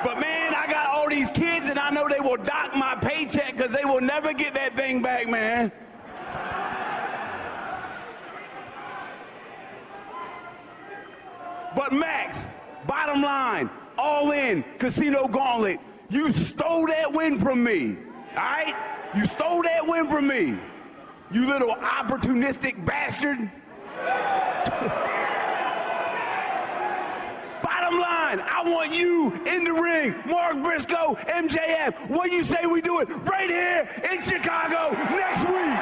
But man, I got all these kids, and I know they will dock my paycheck because they will never get that thing back, man. But Max, bottom line, all in, Casino Gauntlet, you stole that win from me, all right? You stole that win from me, you little opportunistic bastard. Bottom Bottom line, I want you in the ring. Mark Briscoe, MJF. What do you say we do it right here in Chicago next week?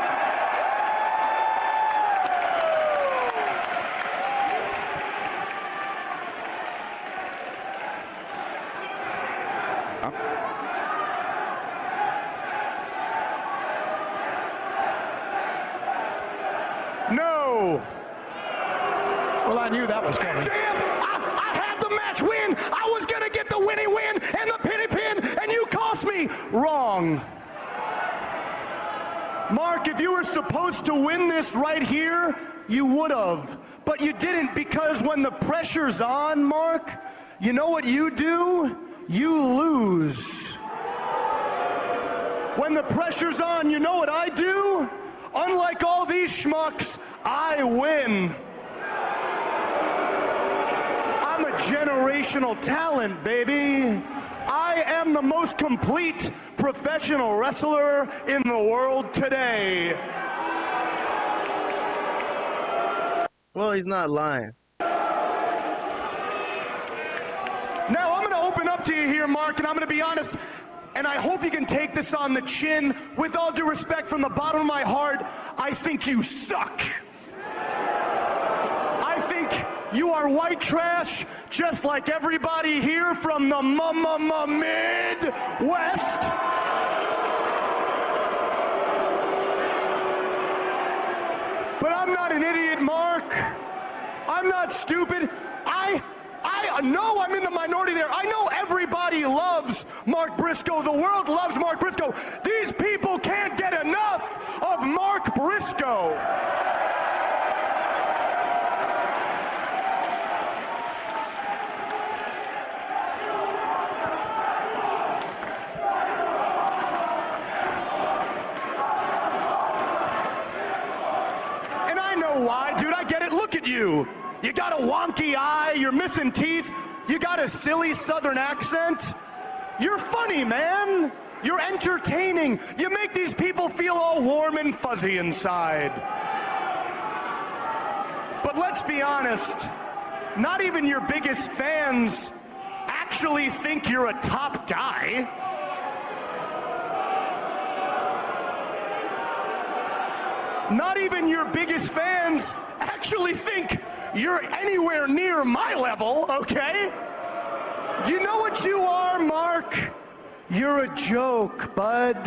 No. Well, I knew that was coming. MJF, I had the match win. I was going to get the winning win and the pin, and you cost me. Wrong. Mark, if you were supposed to win this right here, you would have. But you didn't, because when the pressure's on, Mark, you know what you do? You lose. When the pressure's on, you know what I do? Unlike all these schmucks, I win. I'm a generational talent, baby. I am the most complete professional wrestler in the world today. Well, he's not lying. Now, I'm going to open up to you here, Mark, and I'm going to be honest, and I hope you can take this on the chin. With all due respect, from the bottom of my heart, I think you suck. I think you are white trash, just like everybody here from the Midwest. But I'm not an idiot, Mark. I'm not stupid. I know I'm in the minority there. I know everybody loves Mark Briscoe. The world loves Mark Briscoe. These people can't get enough of Mark Briscoe. And I know why, dude. I get it. Look at you. You got a wonky eye, you're missing teeth, you got a silly southern accent. You're funny, man. You're entertaining. You make these people feel all warm and fuzzy inside. But let's be honest, not even your biggest fans actually think you're a top guy. Not even your biggest fans actually think you're anywhere near my level, okay? You know what you are, Mark? You're a joke, bud.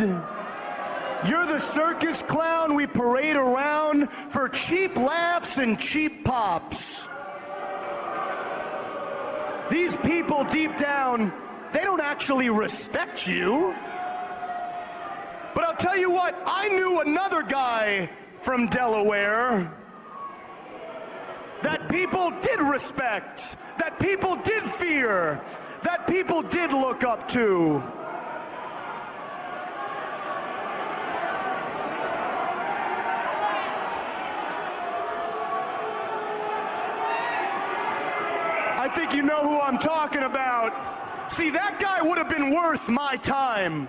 You're the circus clown we parade around for cheap laughs and cheap pops. These people deep down, they don't actually respect you. But I'll tell you what, I knew another guy from Delaware that people did respect, that people did fear, that people did look up to. I think you know who I'm talking about. See, that guy would have been worth my time.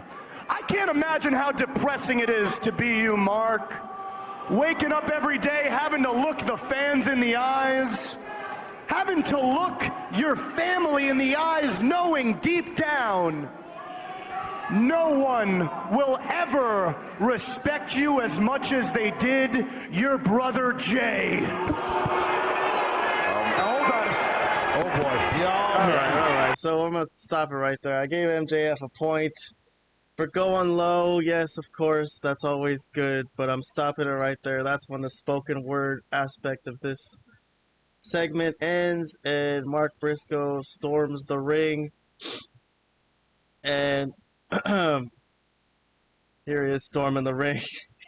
I can't imagine how depressing it is to be you, Mark. Waking up every day, having to look the fans in the eyes, having to look your family in the eyes, knowing deep down no one will ever respect you as much as they did your brother Jay. Hold on. Oh boy. Yeah. All right. So I'm gonna stop it right there. I gave MJF a point for going low. Yes, of course, that's always good, but I'm stopping it right there. That's when the spoken word aspect of this segment ends and Mark Briscoe storms the ring. And here he is storming the ring.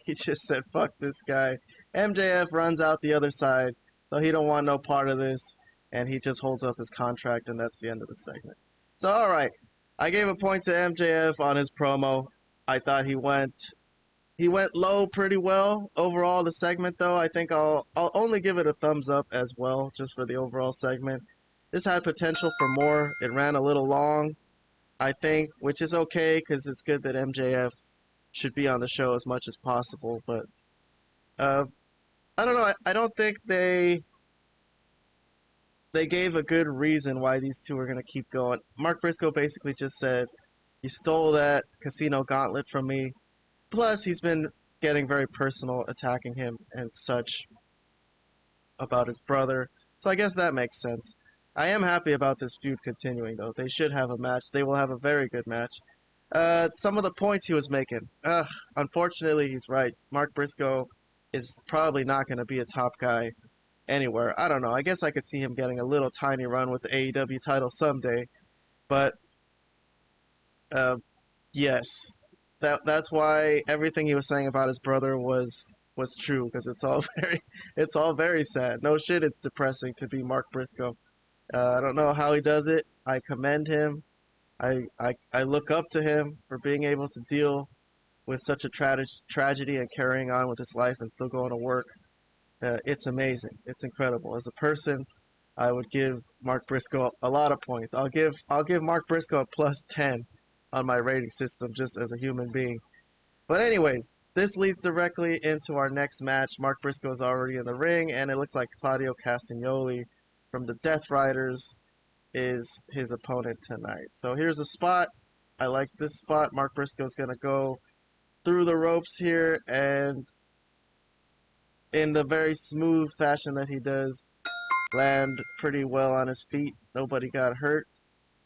He just said, fuck this guy. MJF runs out the other side, so he don't want no part of this, and he just holds up his contract, and that's the end of the segment. So, all right. I gave a point to MJF on his promo. I thought he went low pretty well overall. The segment, though, I think I'll only give it a thumbs up as well, just for the overall segment. This had potential for more. It ran a little long, I think, which is okay because it's good that MJF should be on the show as much as possible. But I don't know. I don't think they they gave a good reason why these two are going to keep going. Mark Briscoe basically just said, you stole that casino gauntlet from me. Plus, he's been getting very personal, attacking him and such about his brother. So I guess that makes sense. I am happy about this feud continuing, though. They should have a match. They will have a very good match. Some of the points he was making. Unfortunately, he's right. Mark Briscoe is probably not going to be a top guy anywhere. I don't know. I guess I could see him getting a little tiny run with the AEW title someday. But, yes. That's why everything he was saying about his brother was true, because it's all very sad. No shit, it's depressing to be Mark Briscoe. I don't know how he does it. I commend him. I look up to him for being able to deal with such a tragedy and carrying on with his life and still going to work. It's amazing. It's incredible. As a person, I would give Mark Briscoe a lot of points. I'll give Mark Briscoe a +10 on my rating system just as a human being. But anyways, this leads directly into our next match. Mark Briscoe is already in the ring, and it looks like Claudio Castagnoli from the Death Riders is his opponent tonight. So here's a spot. I like this spot. Mark Briscoe's going to go through the ropes here, and in the very smooth fashion that he does, land pretty well on his feet. Nobody got hurt.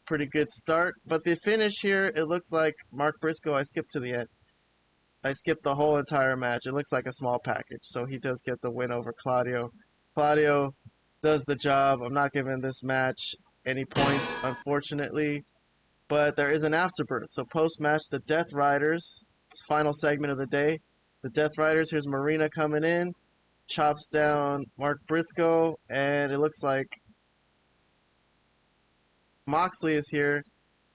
Pretty good start. But the finish here, it looks like Mark Briscoe, I skipped to the end. I skipped the whole entire match. It looks like a small package. So he does get the win over Claudio. Claudio does the job. I'm not giving this match any points, unfortunately. But there is an afterbirth. So post-match, the Death Riders, final segment of the day. The Death Riders, here's Marina coming in. Chops down Mark Briscoe. And it looks like Moxley is here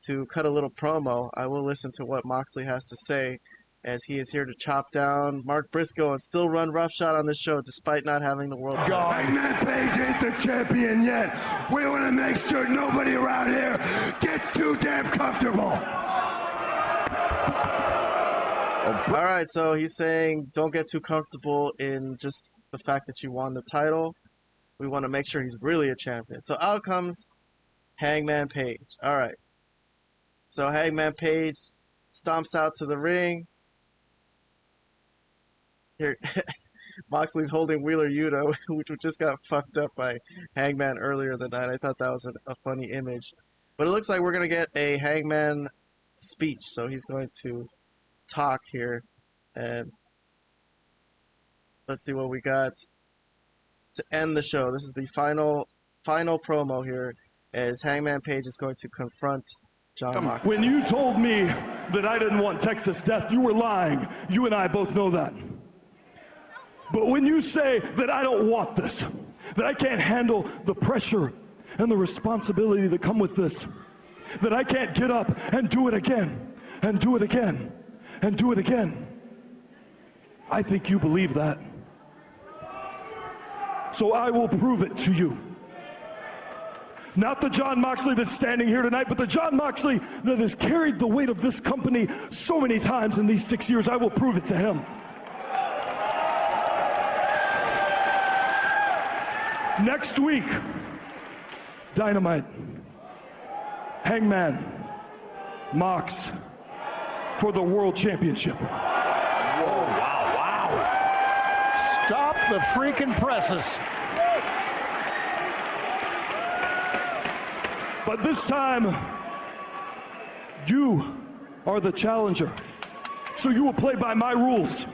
to cut a little promo. I will listen to what Moxley has to say, as he is here to chop down Mark Briscoe and still run roughshod on this show despite not having the world title. Hangman Page ain't the champion yet. We want to make sure nobody around here gets too damn comfortable. Alright, so he's saying don't get too comfortable in just the fact that you won the title. We want to make sure he's really a champion. So out comes Hangman Page. Alright. So Hangman Page stomps out to the ring. Here, Moxley's holding Wheeler Yuta, which just got fucked up by Hangman earlier in the night. I thought that was a funny image. But it looks like we're going to get a Hangman speech. So he's going to talk here. And let's see what we got to end the show. This is the final promo here, as Hangman Page is going to confront John Moxley. When you told me that I didn't want Texas Death, you were lying. You and I both know that. But when you say that I don't want this, that I can't handle the pressure and the responsibility that come with this, that I can't get up and do it again, and do it again, and do it again, I think you believe that. So I will prove it to you. Not the John Moxley that's standing here tonight, but the John Moxley that has carried the weight of this company so many times in these 6 years. I will prove it to him. Next week, Dynamite, Hangman, Mox for the World Championship. Whoa, wow. Stop the freaking presses. But this time, you are the challenger. So you will play by my rules.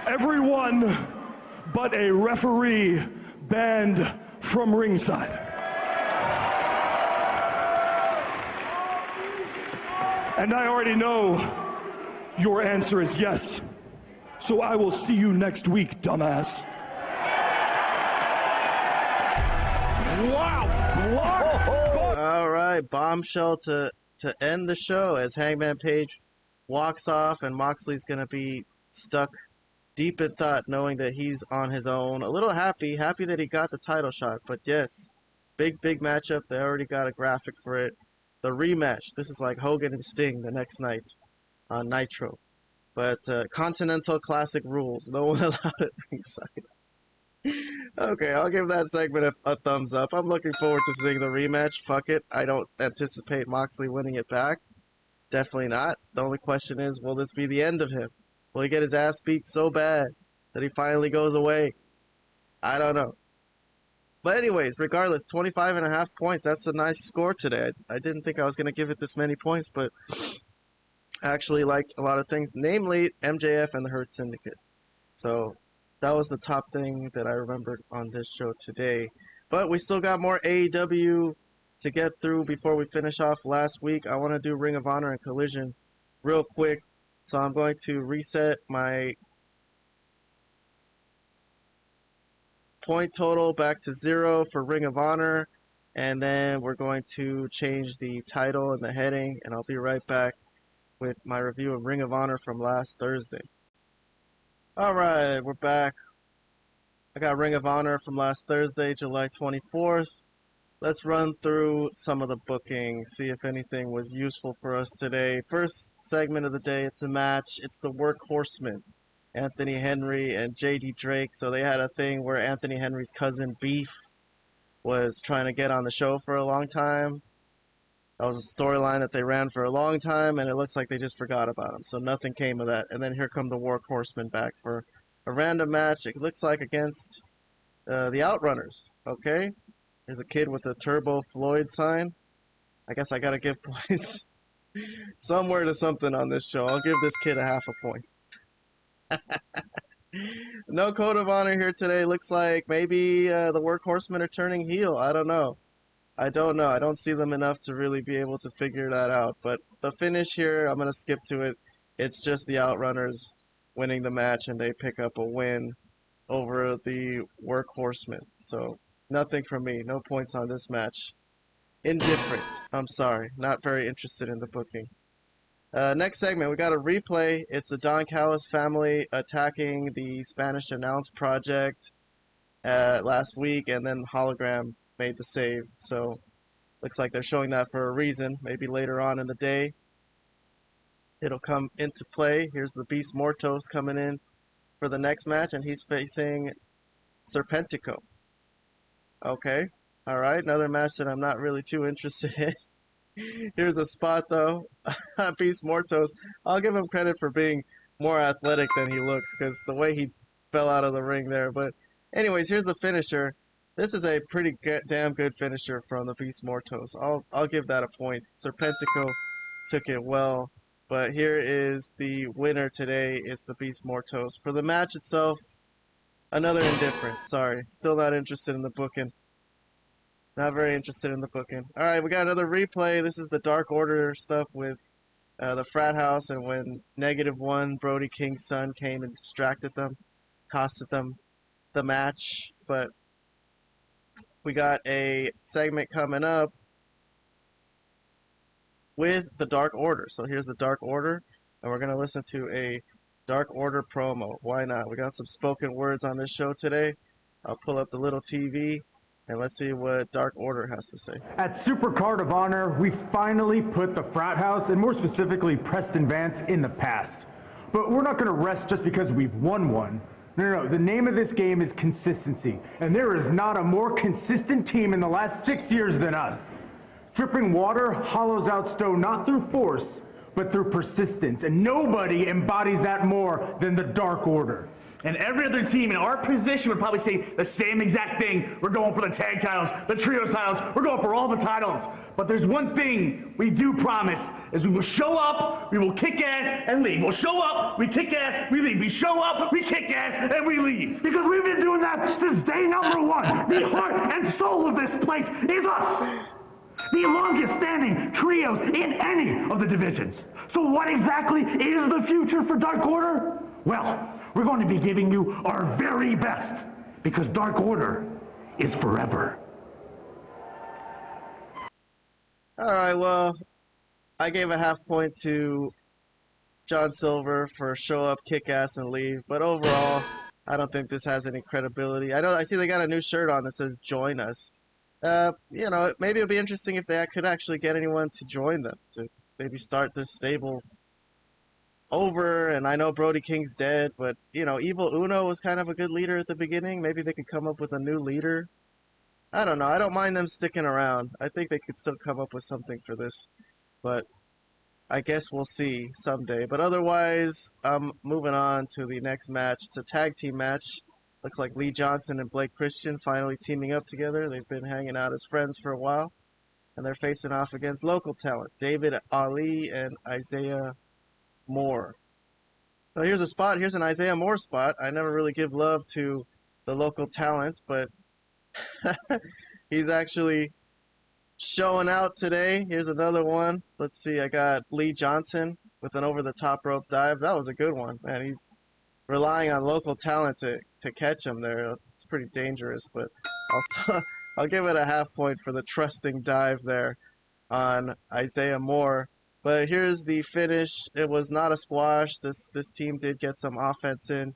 Everyone but a referee banned from ringside. And I already know your answer is yes. So I will see you next week, dumbass. Wow! All right, bombshell to end the show as Hangman Page walks off, and Moxley's gonna be stuck deep in thought, knowing that he's on his own. A little happy that he got the title shot. But yes, big matchup. They already got a graphic for it. The rematch. This is like Hogan and Sting the next night on Nitro. But Continental Classic rules. No one allowed at ringside. Okay, I'll give that segment a thumbs up. I'm looking forward to seeing the rematch. Fuck it. I don't anticipate Moxley winning it back. Definitely not. The only question is, will this be the end of him? Will he get his ass beat so bad that he finally goes away? I don't know. But anyways, regardless, 25.5 points. That's a nice score today. I didn't think I was going to give it this many points, but I actually liked a lot of things, namely MJF and the Hurt Syndicate. So that was the top thing that I remembered on this show today. But we still got more AEW to get through before we finish off last week. I want to do Ring of Honor and Collision real quick. So I'm going to reset my point total back to 0 for Ring of Honor. And then we're going to change the title and the heading. And I'll be right back with my review of Ring of Honor from last Thursday. Alright, we're back. I got Ring of Honor from last Thursday, July 24th. Let's run through some of the booking, see if anything was useful for us today. First segment of the day, it's a match. It's the Workhorsemen, Anthony Henry and JD Drake. So they had a thing where Anthony Henry's cousin Beef was trying to get on the show for a long time. That was a storyline that they ran for a long time, and it looks like they just forgot about him. So nothing came of that. And then here come the Workhorsemen back for a random match. It looks like against the Outrunners. Okay? There's a kid with a Turbo Floyd sign. I guess I gotta give points somewhere to something on this show. I'll give this kid a half a point. No Code of Honor here today. Looks like maybe the Workhorsemen are turning heel. I don't know. I don't see them enough to really be able to figure that out. But the finish here, I'm going to skip to it. It's just the Outrunners winning the match, and they pick up a win over the Workhorsemen. So nothing from me. No points on this match. Indifferent. I'm sorry. Not very interested in the booking. Next segment, we got a replay. It's the Don Callis family attacking the Spanish Announce Project last week, and then Hologram made the save. So looks like they're showing that for a reason. Maybe later on in the day it'll come into play. Here's the Beast Mortos coming in for the next match, and he's facing Serpentico. Okay. Alright, another match that I'm not really too interested in. Here's a spot though. Beast Mortos. I'll give him credit for being more athletic than he looks, because the way he fell out of the ring there. But anyways, here's the finisher. This is a pretty damn good finisher from the Beast Mortos. I'll give that a point. Serpentico took it well. But here is the winner today. It's the Beast Mortos. For the match itself, another indifferent. Sorry. Still not interested in the booking. Not very interested in the booking. Alright, we got another replay. This is the Dark Order stuff with the frat house, and when -1, Brody King's son, came and distracted them, costed them the match. But we got a segment coming up with the Dark Order. So here's the Dark Order, and we're going to listen to a Dark Order promo. Why not? We got some spoken words on this show today. I'll pull up the little TV, and let's see what Dark Order has to say. At Supercard of Honor, we finally put the frat house, and more specifically Preston Vance, in the past. But we're not going to rest just because we've won one. No. The name of this game is consistency, and there is not a more consistent team in the last 6 years than us. Dripping water hollows out stone not through force, but through persistence, and nobody embodies that more than the Dark Order. And every other team in our position would probably say the same exact thing. We're going for the tag titles, the trios titles, we're going for all the titles. But there's one thing we do promise, is we will show up, we will kick ass, and leave. We'll show up, we kick ass, we leave. We show up, we kick ass, and we leave. Because we've been doing that since day number one. The heart and soul of this place is us. The longest standing trios in any of the divisions. So what exactly is the future for Dark Order? Well, we're going to be giving you our very best, because Dark Order is forever. Alright, well, I gave a half point to John Silver for show up, kick ass, and leave. But overall, I don't think this has any credibility. I see they got a new shirt on that says join us. Maybe it'll be interesting if they could actually get anyone to join them, to maybe start this stable over, and I know Brody King's dead, but, you know, Evil Uno was kind of a good leader at the beginning. Maybe they could come up with a new leader. I don't know. I don't mind them sticking around. I think they could still come up with something for this, but I guess we'll see someday. But otherwise, I'm moving on to the next match. It's a tag team match. Looks like Lee Johnson and Blake Christian finally teaming up together. They've been hanging out as friends for a while, and they're facing off against local talent, David Ali and Isaiah Moore. So here's a spot. Here's an Isaiah Moore spot. I never really give love to the local talent, but he's actually showing out today. Here's another one. Let's see. I got Lee Johnson with an over-the-top rope dive. That was a good one, man. He's relying on local talent to catch him there. It's pretty dangerous, but I'll give it a half point for the trusting dive there on Isaiah Moore. But here's the finish. It was not a squash. This team did get some offense in.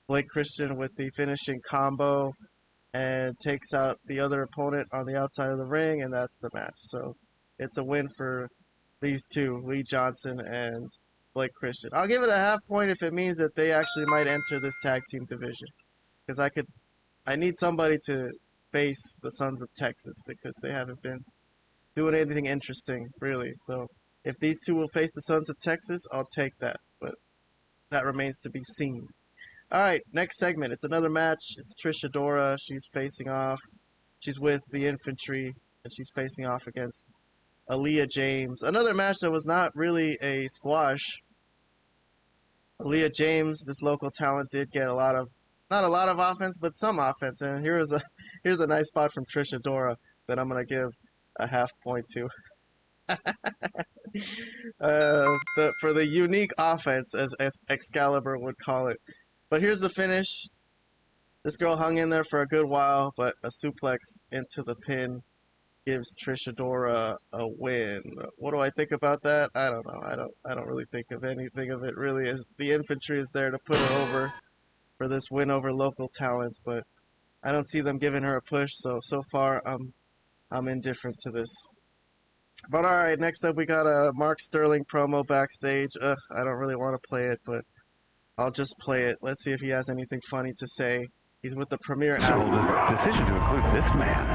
Blake Christian with the finishing combo and takes out the other opponent on the outside of the ring, and that's the match. So it's a win for these two, Lee Johnson and Blake Christian. I'll give it a half point if it means that they actually might enter this tag team division, because I need somebody to face the Sons of Texas, because they haven't been doing anything interesting, really. So if these two will face the Sons of Texas, I'll take that, but that remains to be seen. All right, next segment. It's another match. It's Trish Adora. She's facing off. She's with the Infantry, and she's facing off against Aaliyah James. Another match that was not really a squash. Aaliyah James, this local talent, did get not a lot of offense, but some offense. And here's a nice spot from Trish Adora that I'm gonna give a half point to. For the unique offense, as Excalibur would call it. But here's the finish. This girl hung in there for a good while, but a suplex into the pin gives Trish Adora a win. What do I think about that? I don't know. I don't really think of anything of it really, as the Infantry is there to put her over for this win over local talent, but I don't see them giving her a push, so far I'm indifferent to this. But alright, next up we got a Mark Sterling promo backstage. I don't really want to play it, but I'll just play it. Let's see if he has anything funny to say. He's with the premier athlete. Decision to include this man.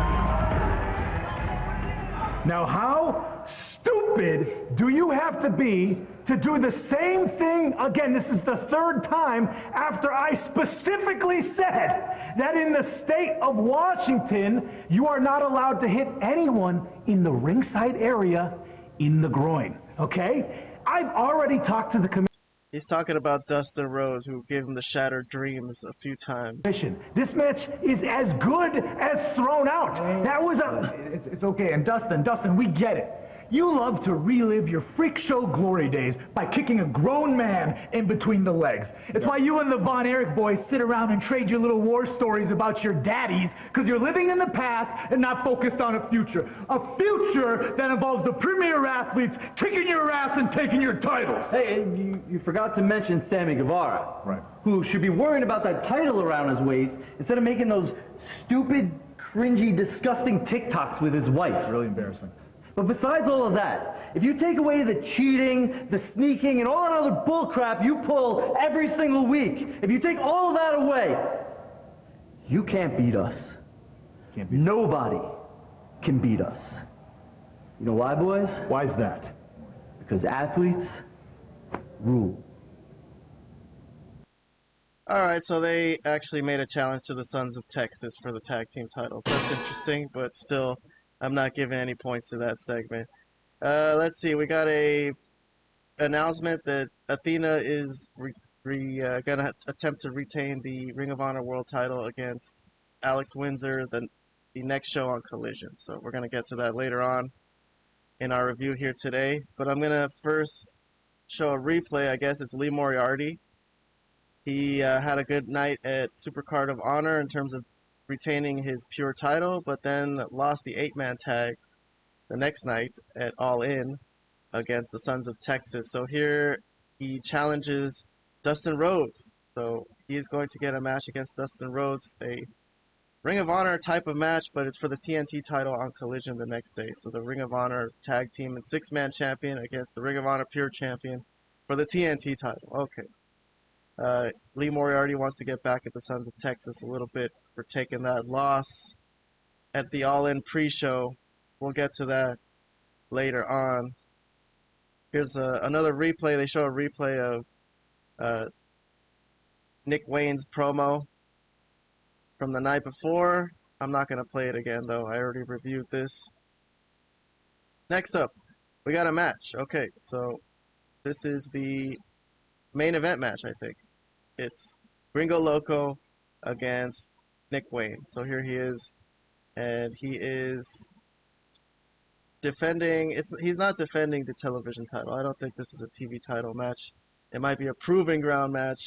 Now, how stupid do you have to be to do the same thing again? This is the third time after I specifically said that in the state of Washington, you are not allowed to hit anyone in the ringside area in the groin, okay? I've already talked to the committee. He's talking about Dustin Rhodes, who gave him the Shattered Dreams a few times. This match is as good as thrown out. That was it's okay. And Dustin, we get it. You love to relive your freak show glory days by kicking a grown man in between the legs. It's why you and the Von Erich boys sit around and trade your little war stories about your daddies, because you're living in the past and not focused on a future. A future that involves the premier athletes kicking your ass and taking your titles. Hey, you forgot to mention Sammy Guevara. Right. Who should be worrying about that title around his waist instead of making those stupid, cringy, disgusting TikToks with his wife. Really embarrassing. But besides all of that, if you take away the cheating, the sneaking, and all that other bullcrap you pull every single week, if you take all of that away, you can't beat us. Nobody can beat us. You know why, boys? Why is that? Because athletes rule. Alright, so they actually made a challenge to the Sons of Texas for the tag team titles. That's interesting, but still, I'm not giving any points to that segment. Let's see, we got a announcement that Athena is gonna attempt to retain the Ring of Honor World title against Alex Windsor the next show on Collision. So we're gonna get to that later on in our review here today. But I'm gonna first show a replay. I guess it's Lee Moriarty. He had a good night at Supercard of Honor in terms of retaining his pure title, but then lost the 8-man tag the next night at All In against the Sons of Texas. So here he challenges Dustin Rhodes. So he's going to get a match against Dustin Rhodes, a Ring of Honor type of match, but it's for the TNT title on Collision the next day. So the Ring of Honor tag team and 6-man champion against the Ring of Honor pure champion For the TNT title, okay. Lee Moriarty wants to get back at the Sons of Texas a little bit for taking that loss at the All-In pre-show. We'll get to that later on. Here's another replay. They show a replay of Nick Wayne's promo from the night before. I'm not going to play it again, though. I already reviewed this. Next up, we got a match. Okay, so this is the main event match, I think. It's Gringo Loco against Nick Wayne. So here he is, and he is defending. He's not defending the television title. I don't think this is a TV title match. It might be a proving ground match,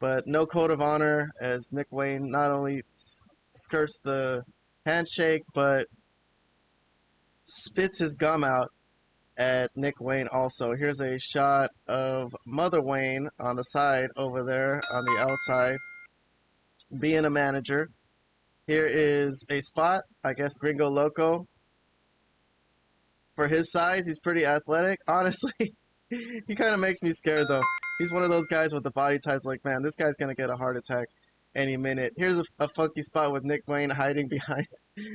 but no code of honor, as Nick Wayne not only skirts the handshake, but spits his gum out at Nick Wayne also. Here's a shot of Mother Wayne on the side over there on the outside, being a manager. Here is a spot, I guess Gringo Loco. For his size, he's pretty athletic. Honestly, he kind of makes me scared, though. He's one of those guys with the body types like, man, this guy's going to get a heart attack any minute. Here's a funky spot with Nick Wayne hiding behind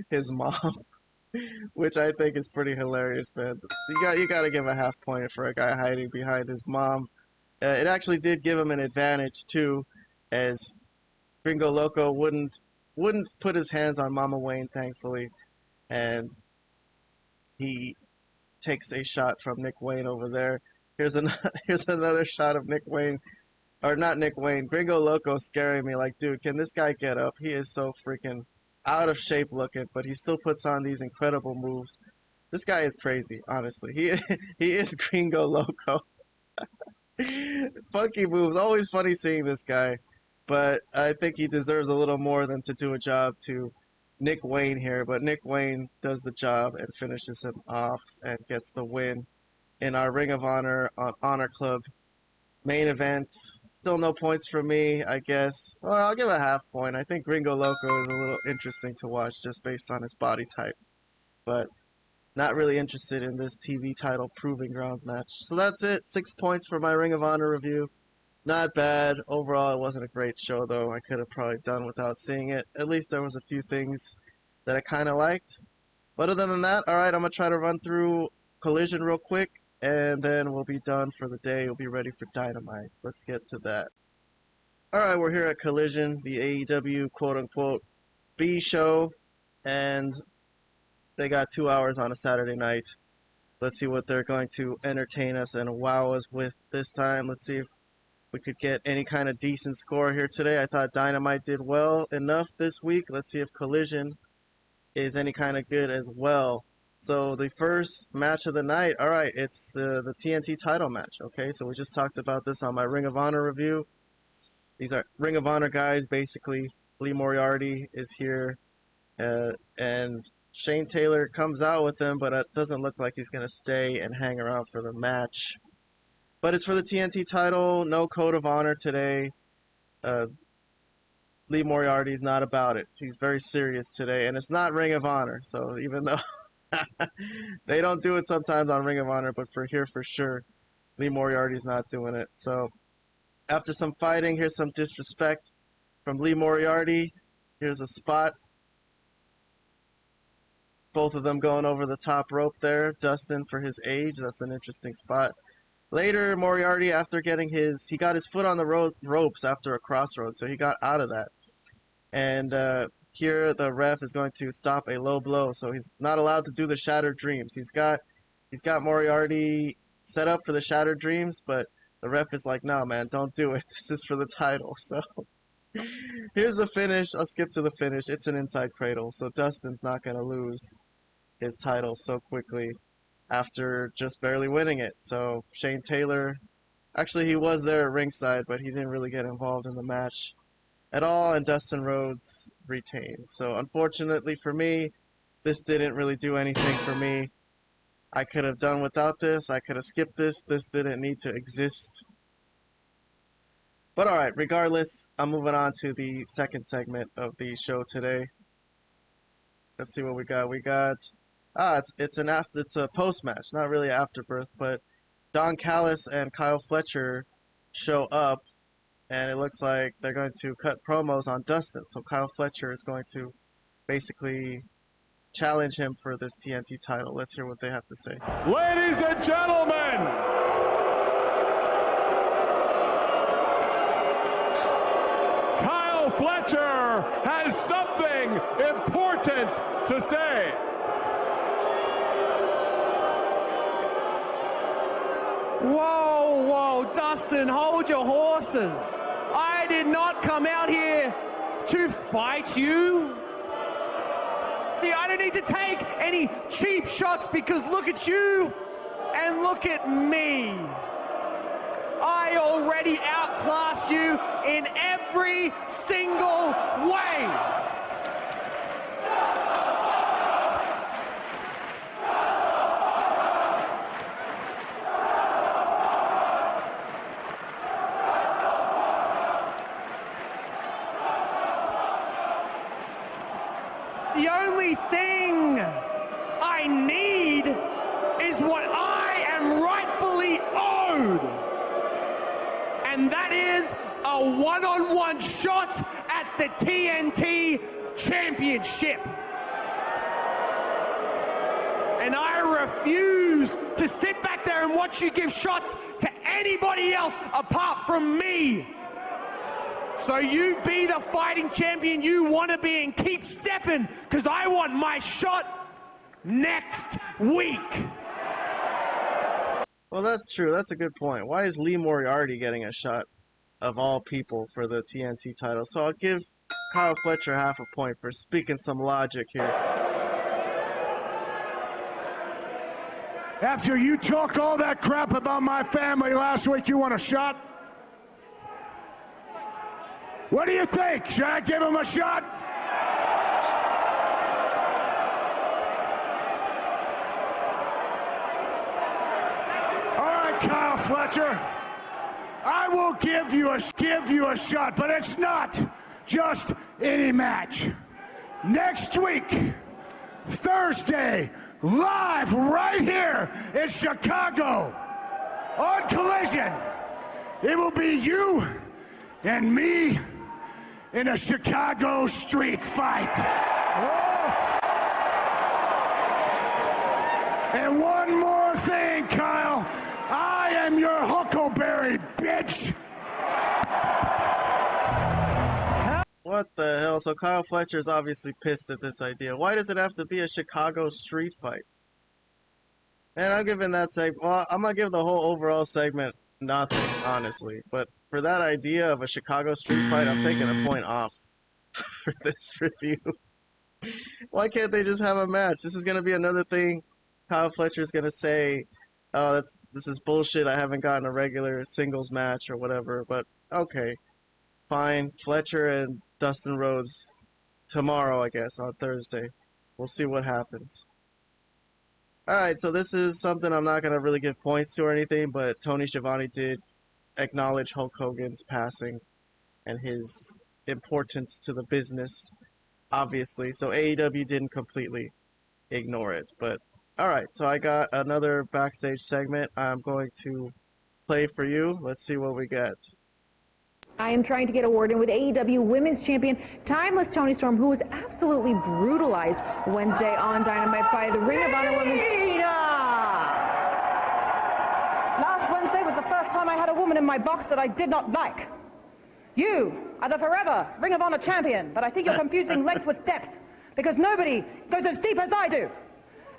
his mom, which I think is pretty hilarious, man. You got to give a half point for a guy hiding behind his mom. It actually did give him an advantage, too, as Gringo Loco wouldn't put his hands on Mama Wayne, thankfully, and he takes a shot from Nick Wayne over there. Here's another shot of Nick Wayne, or not Nick Wayne, Gringo Loco scaring me like, dude, can this guy get up? He is so freaking out of shape looking, but he still puts on these incredible moves. This guy is crazy, honestly. He is Gringo Loco. Funky moves, always funny seeing this guy, but I think he deserves a little more than to do a job to Nick Wayne here, but Nick Wayne does the job and finishes him off and gets the win in our Ring of Honor Honor Club main event. Still no points for me, I guess. Well, I'll give a half point. I think Gringo Loco is a little interesting to watch just based on his body type, but not really interested in this TV title Proving Grounds match. So that's it. 6 points for my Ring of Honor review. Not bad. Overall, it wasn't a great show, though. I could have probably done without seeing it. At least there was a few things that I kind of liked. But other than that, all right, I'm going to try to run through Collision real quick, and then we'll be done for the day. We'll be ready for Dynamite. Let's get to that. All right, we're here at Collision, the AEW quote-unquote B show, and they got 2 hours on a Saturday night. Let's see what they're going to entertain us and wow us with this time. Let's see if we could get any kind of decent score here today. I thought Dynamite did well enough this week. Let's see if Collision is any kind of good as well. So the first match of the night, all right, it's the TNT title match, okay? So we just talked about this on my Ring of Honor review. These are Ring of Honor guys, basically. Lee Moriarty is here, and Shane Taylor comes out with him, but it doesn't look like he's going to stay and hang around for the match. But it's for the TNT title, no code of honor today. Lee Moriarty's not about it. He's very serious today, and it's not Ring of Honor. So even though they don't do it sometimes on Ring of Honor, but for here for sure, Lee Moriarty's not doing it. So after some fighting, here's some disrespect from Lee Moriarty. Here's a spot. Both of them going over the top rope there. Dustin for his age. That's an interesting spot. Later, Moriarty, after getting he got his foot on the ropes after a crossroads, so he got out of that. And here the ref is going to stop a low blow, so he's not allowed to do the Shattered Dreams. He's got Moriarty set up for the Shattered Dreams, but the ref is like, no, man, don't do it. This is for the title. So here's the finish. I'll skip to the finish. It's an inside cradle, so Dustin's not going to lose his title so quickly after just barely winning it. So Shane Taylor, actually he was there at ringside, but he didn't really get involved in the match at all, and Dustin Rhodes retains. So unfortunately for me, this didn't really do anything for me. I could have done without this. I could have skipped this. This didn't need to exist. But all right, regardless, I'm moving on to the second segment of the show today. Let's see what we got. We got it's a post match, not really afterbirth, but Don Callis and Kyle Fletcher show up, and it looks like they're going to cut promos on Dustin. So Kyle Fletcher is going to basically challenge him for this TNT title. Let's hear what they have to say. Ladies and gentlemen, Kyle Fletcher has something important to say. Whoa, whoa, Dustin, hold your horses. I did not come out here to fight you. See, I don't need to take any cheap shots because look at you and look at me. I already outclass you in every single way. The only thing I need is what I am rightfully owed. And that is a one-on-one shot at the TNT Championship. And I refuse to sit back there and watch you give shots to anybody else apart from me. So you be the fighting champion you want to be and keep stepping, because I want my shot next week. Well, that's true. That's a good point. Why is Lee Moriarty getting a shot of all people for the TNT title? So I'll give Kyle Fletcher half a point for speaking some logic here. After you talk all that crap about my family last week, you want a shot? What do you think? Should I give him a shot? All right, Kyle Fletcher. I will give you a shot, but it's not just any match. Next week, Thursday, live right here in Chicago on Collision. It will be you and me in a Chicago street fight. Oh. And one more thing, Kyle. I am your Huckleberry, bitch. What the hell? So Kyle Fletcher's obviously pissed at this idea. Why does it have to be a Chicago street fight? And I'm giving that segment, well, I'm gonna give the whole overall segment nothing, honestly. But for that idea of a Chicago street fight, I'm taking a point off for this review. Why can't they just have a match? This is gonna be another thing Kyle Fletcher's gonna say, oh, this is bullshit, I haven't gotten a regular singles match or whatever. But okay, fine. Fletcher and Dustin Rhodes tomorrow, I guess, on Thursday. We'll see what happens. Alright, so this is something I'm not going to really give points to or anything, but Tony Schiavone did acknowledge Hulk Hogan's passing and his importance to the business, obviously. So AEW didn't completely ignore it. But alright, so I got another backstage segment I'm going to play for you. Let's see what we get. I am trying to get a word in with AEW Women's Champion, Timeless Toni Storm, who was absolutely brutalized Wednesday on Dynamite by the Ring of Honor Women's... Last Wednesday was the first time I had a woman in my box that I did not like. You are the forever Ring of Honor champion, but I think you're confusing length with depth, because nobody goes as deep as I do.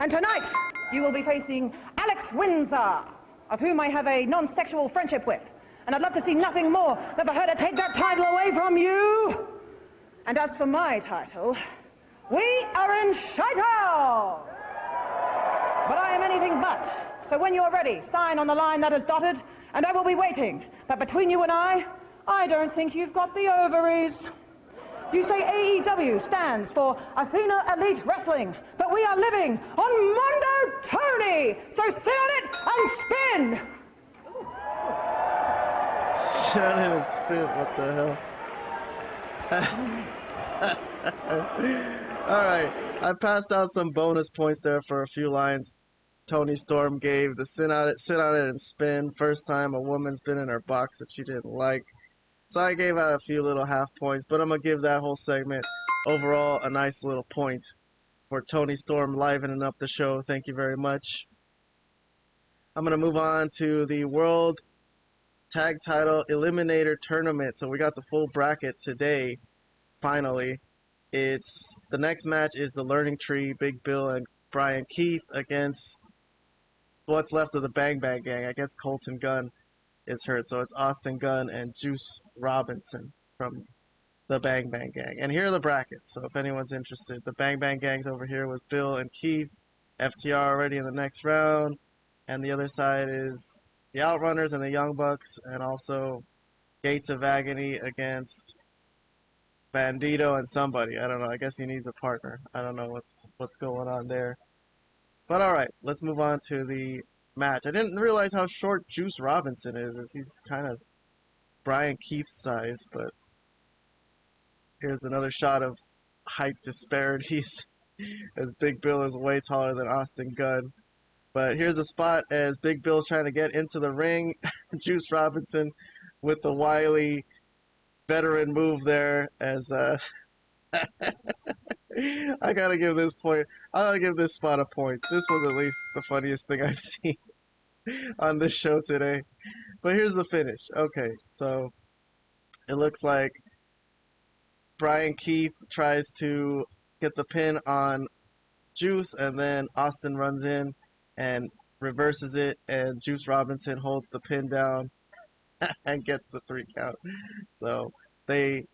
And tonight, you will be facing Alex Windsor, of whom I have a non-sexual friendship with. And I'd love to see nothing more than for her to take that title away from you. And as for my title, we are in shite-hole. But I am anything but. So when you're ready, sign on the line that is dotted, and I will be waiting. But between you and I don't think you've got the ovaries. You say AEW stands for Athena Elite Wrestling, but we are living on Mondo Tony. So sit on it and spin. Sit on it and spin, what the hell? Alright, I passed out some bonus points there for a few lines. Toni Storm gave the sit on it and spin. First time a woman's been in her box that she didn't like. So I gave out a few little half points, but I'm going to give that whole segment overall a nice little point for Toni Storm livening up the show. Thank you very much. I'm going to move on to the World Tag Title Eliminator Tournament. So we got the full bracket today, finally. The next match is the Learning Tree, Big Bill and Brian Keith against what's left of the Bang Bang Gang. I guess Colton Gunn is hurt, so it's Austin Gunn and Juice Robinson from the Bang Bang Gang. And here are the brackets, so if anyone's interested. The Bang Bang Gang's over here with Bill and Keith, FTR already in the next round, and the other side is the Outrunners and the Young Bucks, and also Gates of Agony against Bandito and somebody. I don't know. I guess he needs a partner. I don't know what's going on there. But alright, let's move on to the match. I didn't realize how short Juice Robinson is, as he's kind of Brian Keith's size, but here's another shot of height disparities as Big Bill is way taller than Austin Gunn. But here's a spot as Big Bill's trying to get into the ring. Juice Robinson with the wily veteran move there as I gotta give this spot a point. This was at least the funniest thing I've seen on this show today. But here's the finish. Okay, so it looks like Brian Keith tries to get the pin on Juice, and then Austin runs in and reverses it, and Juice Robinson holds the pin down and gets the 3 count. So they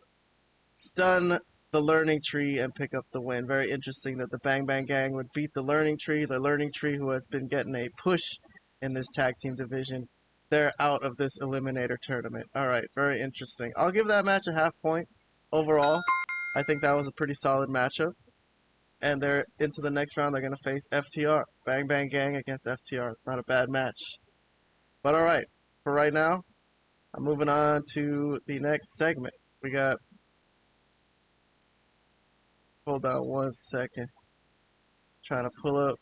stun the Learning Tree and pick up the win. Very interesting that the Bang Bang Gang would beat the Learning Tree. The Learning Tree, who has been getting a push in this tag team division, they're out of this Eliminator tournament. Alright, very interesting. I'll give that match a half point overall. I think that was a pretty solid matchup. And they're into the next round. They're going to face FTR. Bang Bang Gang against FTR. It's not a bad match. But alright, for right now, I'm moving on to the next segment. We got... Hold on 1 second. Trying to pull up.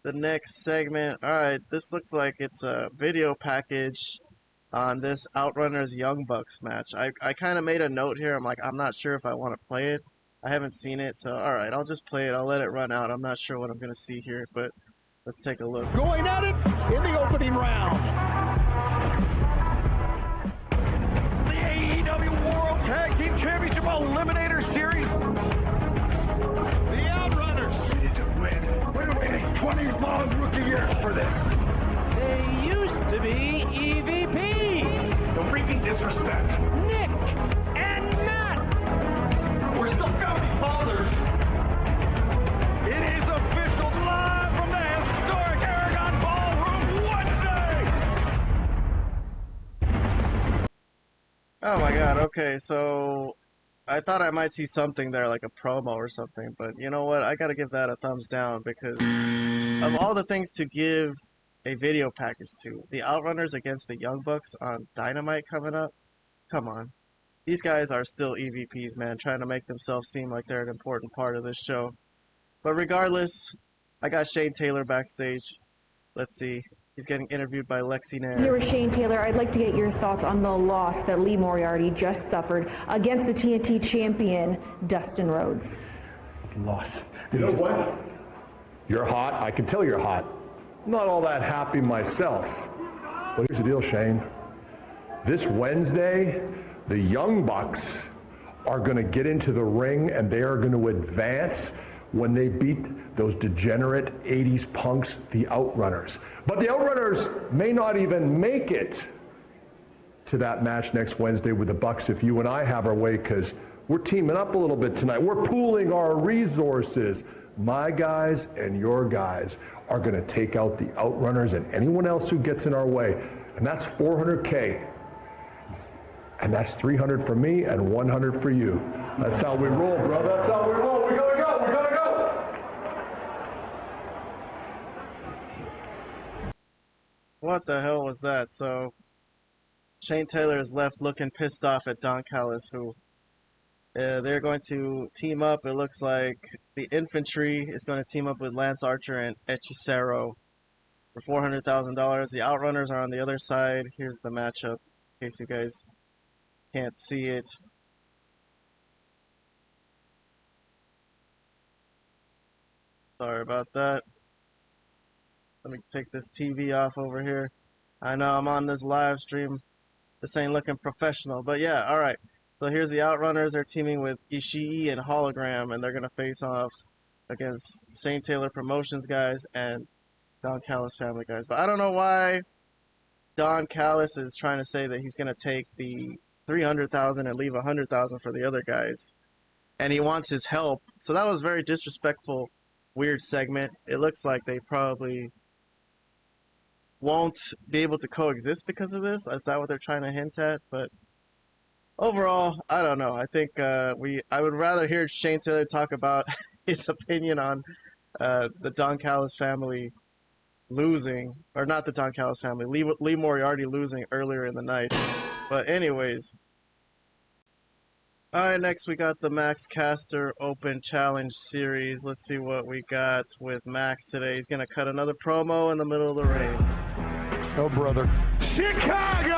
The next segment. Alright, this looks like it's a video package on this Outrunners Young Bucks match. I kind of made a note here. I'm like, I'm not sure if I want to play it. I haven't seen it, so alright, I'll just play it. I'll let it run out. I'm not sure what I'm going to see here, but let's take a look. Going at it in the opening round. The AEW World Tag Team Championship Eliminator Series. The Outrunners. We need to win. We're waiting 20 long rookie years for this. They used to be EVPs. No freaking disrespect. Nick and Matt. We're still founding fathers. It is official live from the historic Aragon Ballroom Wednesday. Oh my god, okay, so I thought I might see something there, like a promo or something, but you know what, I gotta give that a thumbs down, because of all the things to give a video package to, the Outrunners against the Young Bucks on Dynamite coming up, come on. These guys are still EVPs, man, trying to make themselves seem like they're an important part of this show. But regardless, I got Shane Taylor backstage. Let's see. He's getting interviewed by Lexi Nair. Here with Shane Taylor, I'd like to get your thoughts on the loss that Lee Moriarty just suffered against the TNT champion, Dustin Rhodes. Loss. You know what? You're hot. I can tell you're hot. Not all that happy myself. But here's the deal, Shane. This Wednesday, the Young Bucks are going to get into the ring and they are going to advance when they beat those degenerate 80s punks, the Outrunners. But the Outrunners may not even make it to that match next Wednesday with the Bucks if you and I have our way, because we're teaming up a little bit tonight. We're pooling our resources. My guys and your guys are going to take out the Outrunners and anyone else who gets in our way. And that's $400K. And that's $300 for me and $100 for you. That's how we roll, bro. That's how we roll. We gotta go. We gotta go. What the hell was that? So, Shane Taylor is left looking pissed off at Don Callis, who They're going to team up. It looks like the infantry is going to team up with Lance Archer and Hechicero for $400,000. The Outrunners are on the other side. Here's the matchup, in case you guys can't see it. Sorry about that. Let me take this TV off over here. I know I'm on this live stream. This ain't looking professional, but yeah, all right. So here's the Outrunners. They're teaming with Ishii and Hologram, and they're going to face off against Shane Taylor Promotions guys and Don Callis family guys. But I don't know why Don Callis is trying to say that he's going to take the $300,000 and leave $100,000 for the other guys, and he wants his help. So that was very disrespectful, weird segment. It looks like they probably won't be able to coexist because of this. Is that what they're trying to hint at? But overall, I don't know. I think I would rather hear Shane Taylor talk about his opinion on the Don Callis family losing, or not the Don Callis family, Lee Moriarty losing earlier in the night. But anyways, all right, next we got the Max Caster Open Challenge Series. Let's see what we got with Max today. He's going to cut another promo in the middle of the ring. Oh, brother. Chicago!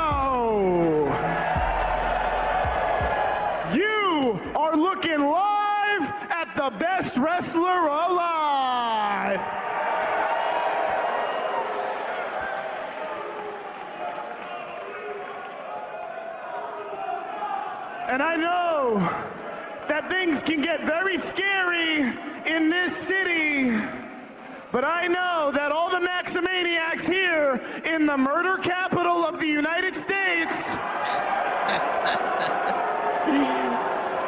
You are looking live at the best wrestler alive! And I know that things can get very scary in this city, but I know that all the Maximaniacs here in the murder capital of the United States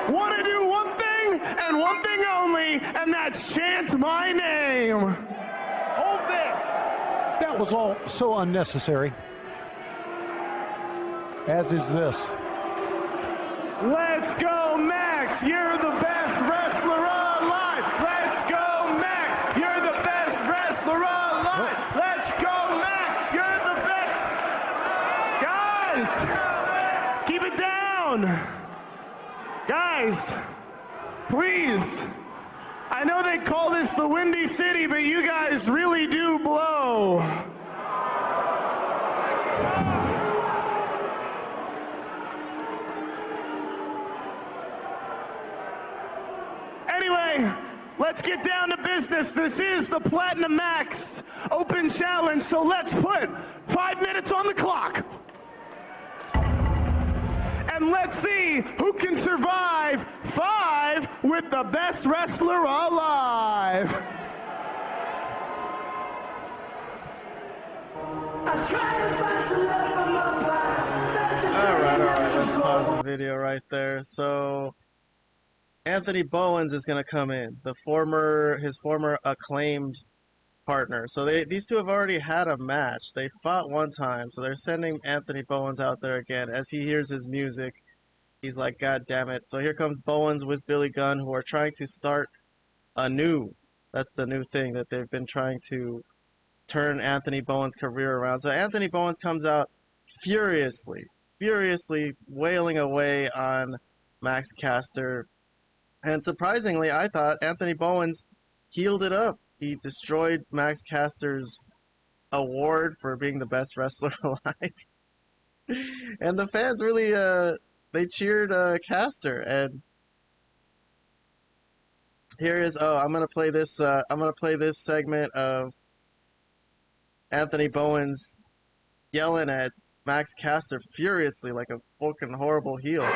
want to do one thing and one thing only, and that's chant my name. Hold this. That was all so unnecessary. As is this. Let's go, Max! You're the best wrestler alive! Let's go, Max! You're the best wrestler alive! Let's go, Max! You're the best! Guys! Keep it down! Guys! Please! I know they call this the Windy City, but you guys really do blow! Anyway, let's get down to business. This is the Platinum Max Open Challenge, so let's put 5 minutes on the clock. And let's see who can survive 5 with the best wrestler alive. All right, let's pause the video right there. So Anthony Bowens is going to come in, his former Acclaimed partner. So these two have already had a match. They fought one time, so they're sending Anthony Bowens out there again. As he hears his music, he's like, God damn it. So here comes Bowens with Billy Gunn, who are trying to start anew. That's the new thing, that they've been trying to turn Anthony Bowens' career around. So Anthony Bowens comes out furiously wailing away on Max Caster. And surprisingly, I thought Anthony Bowens healed it up. He destroyed Max Caster's award for being the best wrestler alive. And the fans really, they cheered Caster. And here is, I'm going to play this segment of Anthony Bowens yelling at Max Caster furiously like a fucking horrible heel.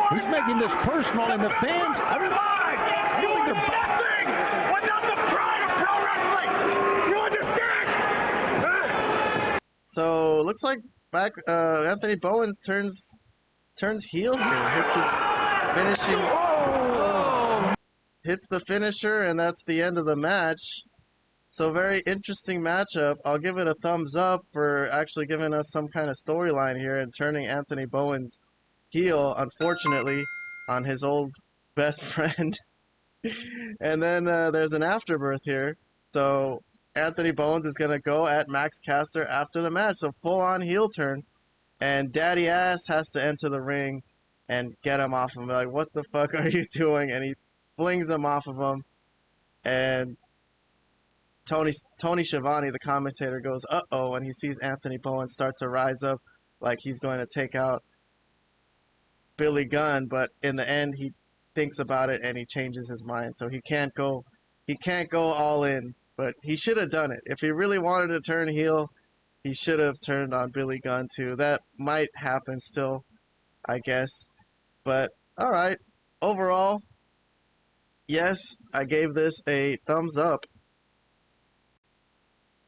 He's making this personal, and the fans are alive. Really, they're nothing without the pride of pro wrestling. You understand? So looks like Anthony Bowens turns heel here. Hits his finishing. Hits the finisher, and that's the end of the match. So very interesting matchup. I'll give it a thumbs up for actually giving us some kind of storyline here and turning Anthony Bowens heel, unfortunately, on his old best friend. And then there's an afterbirth here. So Anthony Bowens is going to go at Max Caster after the match. So full-on heel turn. And Daddy Ass has to enter the ring and get him off him. They're like, what the fuck are you doing? And he flings him off of him. And Tony Schiavone, the commentator, goes, uh-oh, and he sees Anthony Bowen start to rise up like he's going to take out Billy Gunn, but in the end he thinks about it and he changes his mind. So he can't go all in, but he should have done it. If he really wanted to turn heel, he should have turned on Billy Gunn too. That might happen still, I guess. But all right, overall, yes, I gave this a thumbs up.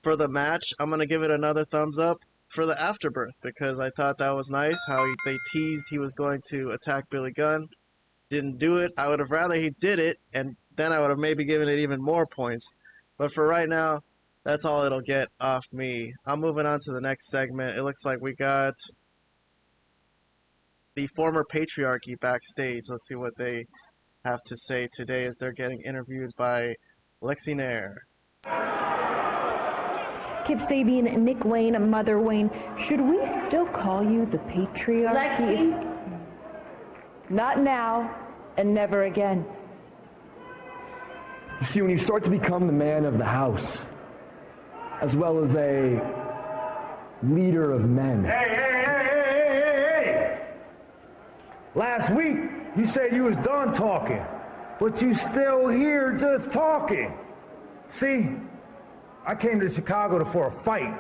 For the match, I'm going to give it another thumbs up for the afterbirth, because I thought that was nice how they teased he was going to attack Billy Gunn. Didn't do it. I would have rather he did it, and then I would have maybe given it even more points. But for right now, that's all it'll get off me. I'm moving on to the next segment. It looks like we got the former patriarchy backstage. Let's see what they have to say today as they're getting interviewed by Lexi Nair. Kip Sabian, Nick Wayne, Mother Wayne, should we still call you the patriarchy? Lexi? Not now, and never again. You see, when you start to become the man of the house, as well as a leader of men. Hey! Last week, you said you was done talking, but you still here just talking. See, I came to Chicago for a fight,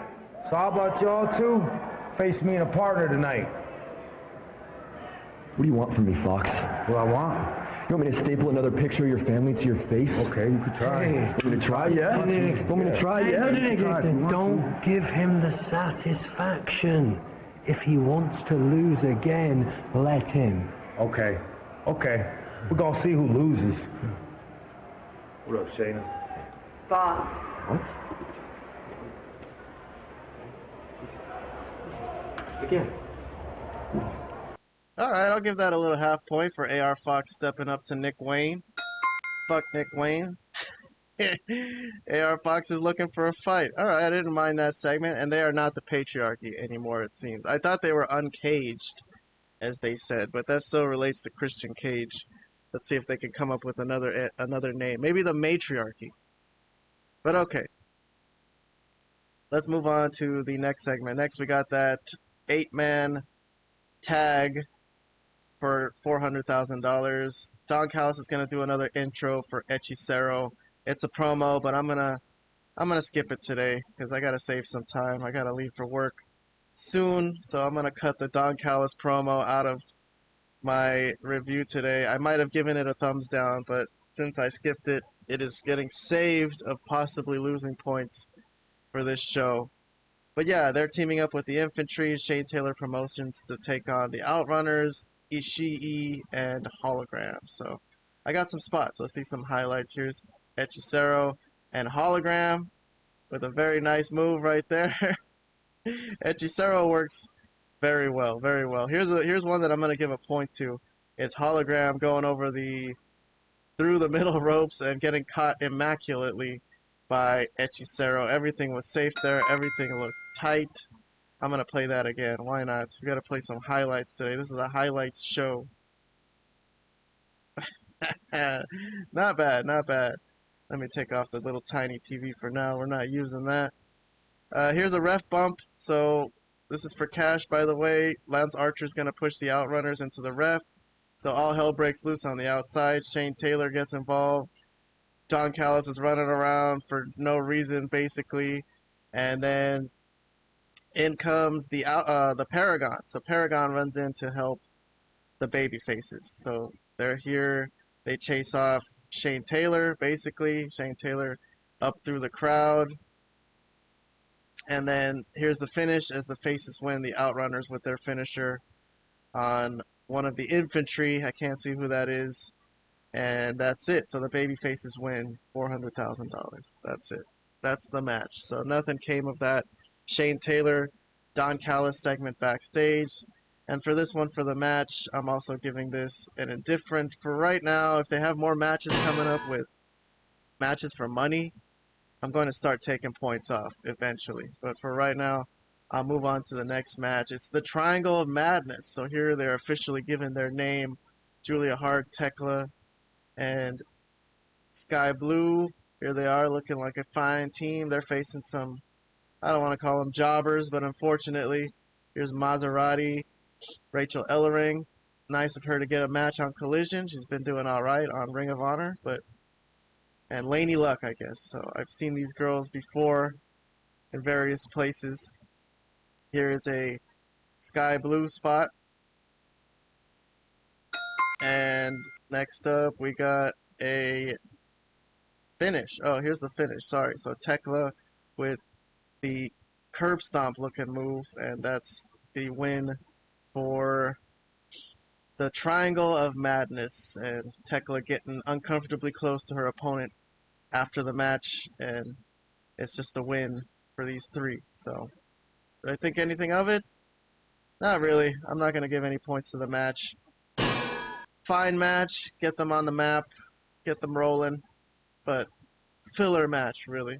so how about y'all two face me and a partner tonight? What do you want from me, Fox? What I want? You want me to staple another picture of your family to your face? Okay, you could try. Hey, want me to try? Yeah? Want me to try? Yeah? Don't give him the satisfaction. If he wants to lose again, let him. Okay. We're gonna see who loses. What up, Shayna? Fox. What? Again. Alright, I'll give that a little half point for AR Fox stepping up to Nick Wayne. Fuck Nick Wayne. AR Fox is looking for a fight. Alright, I didn't mind that segment, and they are not the patriarchy anymore, it seems. I thought they were uncaged, as they said, but that still relates to Christian Cage. Let's see if they can come up with another name. Maybe the matriarchy. But okay. Let's move on to the next segment. Next, we got that 8-man tag for $400,000. Don Callis is gonna do another intro for Hechicero. It's a promo, but I'm gonna skip it today because I gotta save some time. I gotta leave for work soon, so I'm gonna cut the Don Callis promo out of my review today. I might have given it a thumbs down, but since I skipped it, it is getting saved of possibly losing points for this show. But yeah, they're teaming up with the Infantry, Shane Taylor Promotions, to take on the Outrunners, Ishii, and Hologram. So I got some spots. Let's see some highlights. Here's Hechicero and Hologram with a very nice move right there. Hechicero works very well, very well. Here's one that I'm going to give a point to. It's Hologram going over through the middle ropes and getting caught immaculately by Hechicero. Everything was safe there. Everything looked tight. I'm going to play that again. Why not? We got to play some highlights today. This is a highlights show. Not bad, not bad. Let me take off the little tiny TV for now. We're not using that. Here's a ref bump. So this is for cash, by the way. Lance Archer's going to push the Outrunners into the ref. So all hell breaks loose on the outside. Shane Taylor gets involved. Don Callis is running around for no reason, basically. And then in comes the Paragon. So Paragon runs in to help the baby faces. So they're here. They chase off Shane Taylor, basically. Shane Taylor up through the crowd. And then here's the finish as the faces win. The Outrunners with their finisher on one of the Infantry. I can't see who that is. And that's it. So the baby faces win $400,000. That's it. That's the match. So nothing came of that Shane Taylor, Don Callis segment backstage. And for this one, for the match, I'm also giving this an indifferent for right now. If they have more matches coming up with matches for money, I'm going to start taking points off eventually. But for right now, I'll move on to the next match. It's the Triangle of Madness. So here they're officially given their name. Julia Hart, Tekla, and Sky Blue. Here they are looking like a fine team. They're facing some, I don't want to call them jobbers, but unfortunately, here's Maserati, Rachel Ellering. Nice of her to get a match on Collision. She's been doing all right on Ring of Honor, and Laney Luck, I guess. So I've seen these girls before in various places. Here is a Sky Blue spot. And next up, we got a finish. Oh, here's the finish. Sorry. So Tekla with the curb stomp looking move, and that's the win for the Triangle of Madness. And Tekla getting uncomfortably close to her opponent after the match, and it's just a win for these three. So, did I think anything of it? Not really. I'm not going to give any points to the match. Fine match, get them on the map, get them rolling, but filler match, really.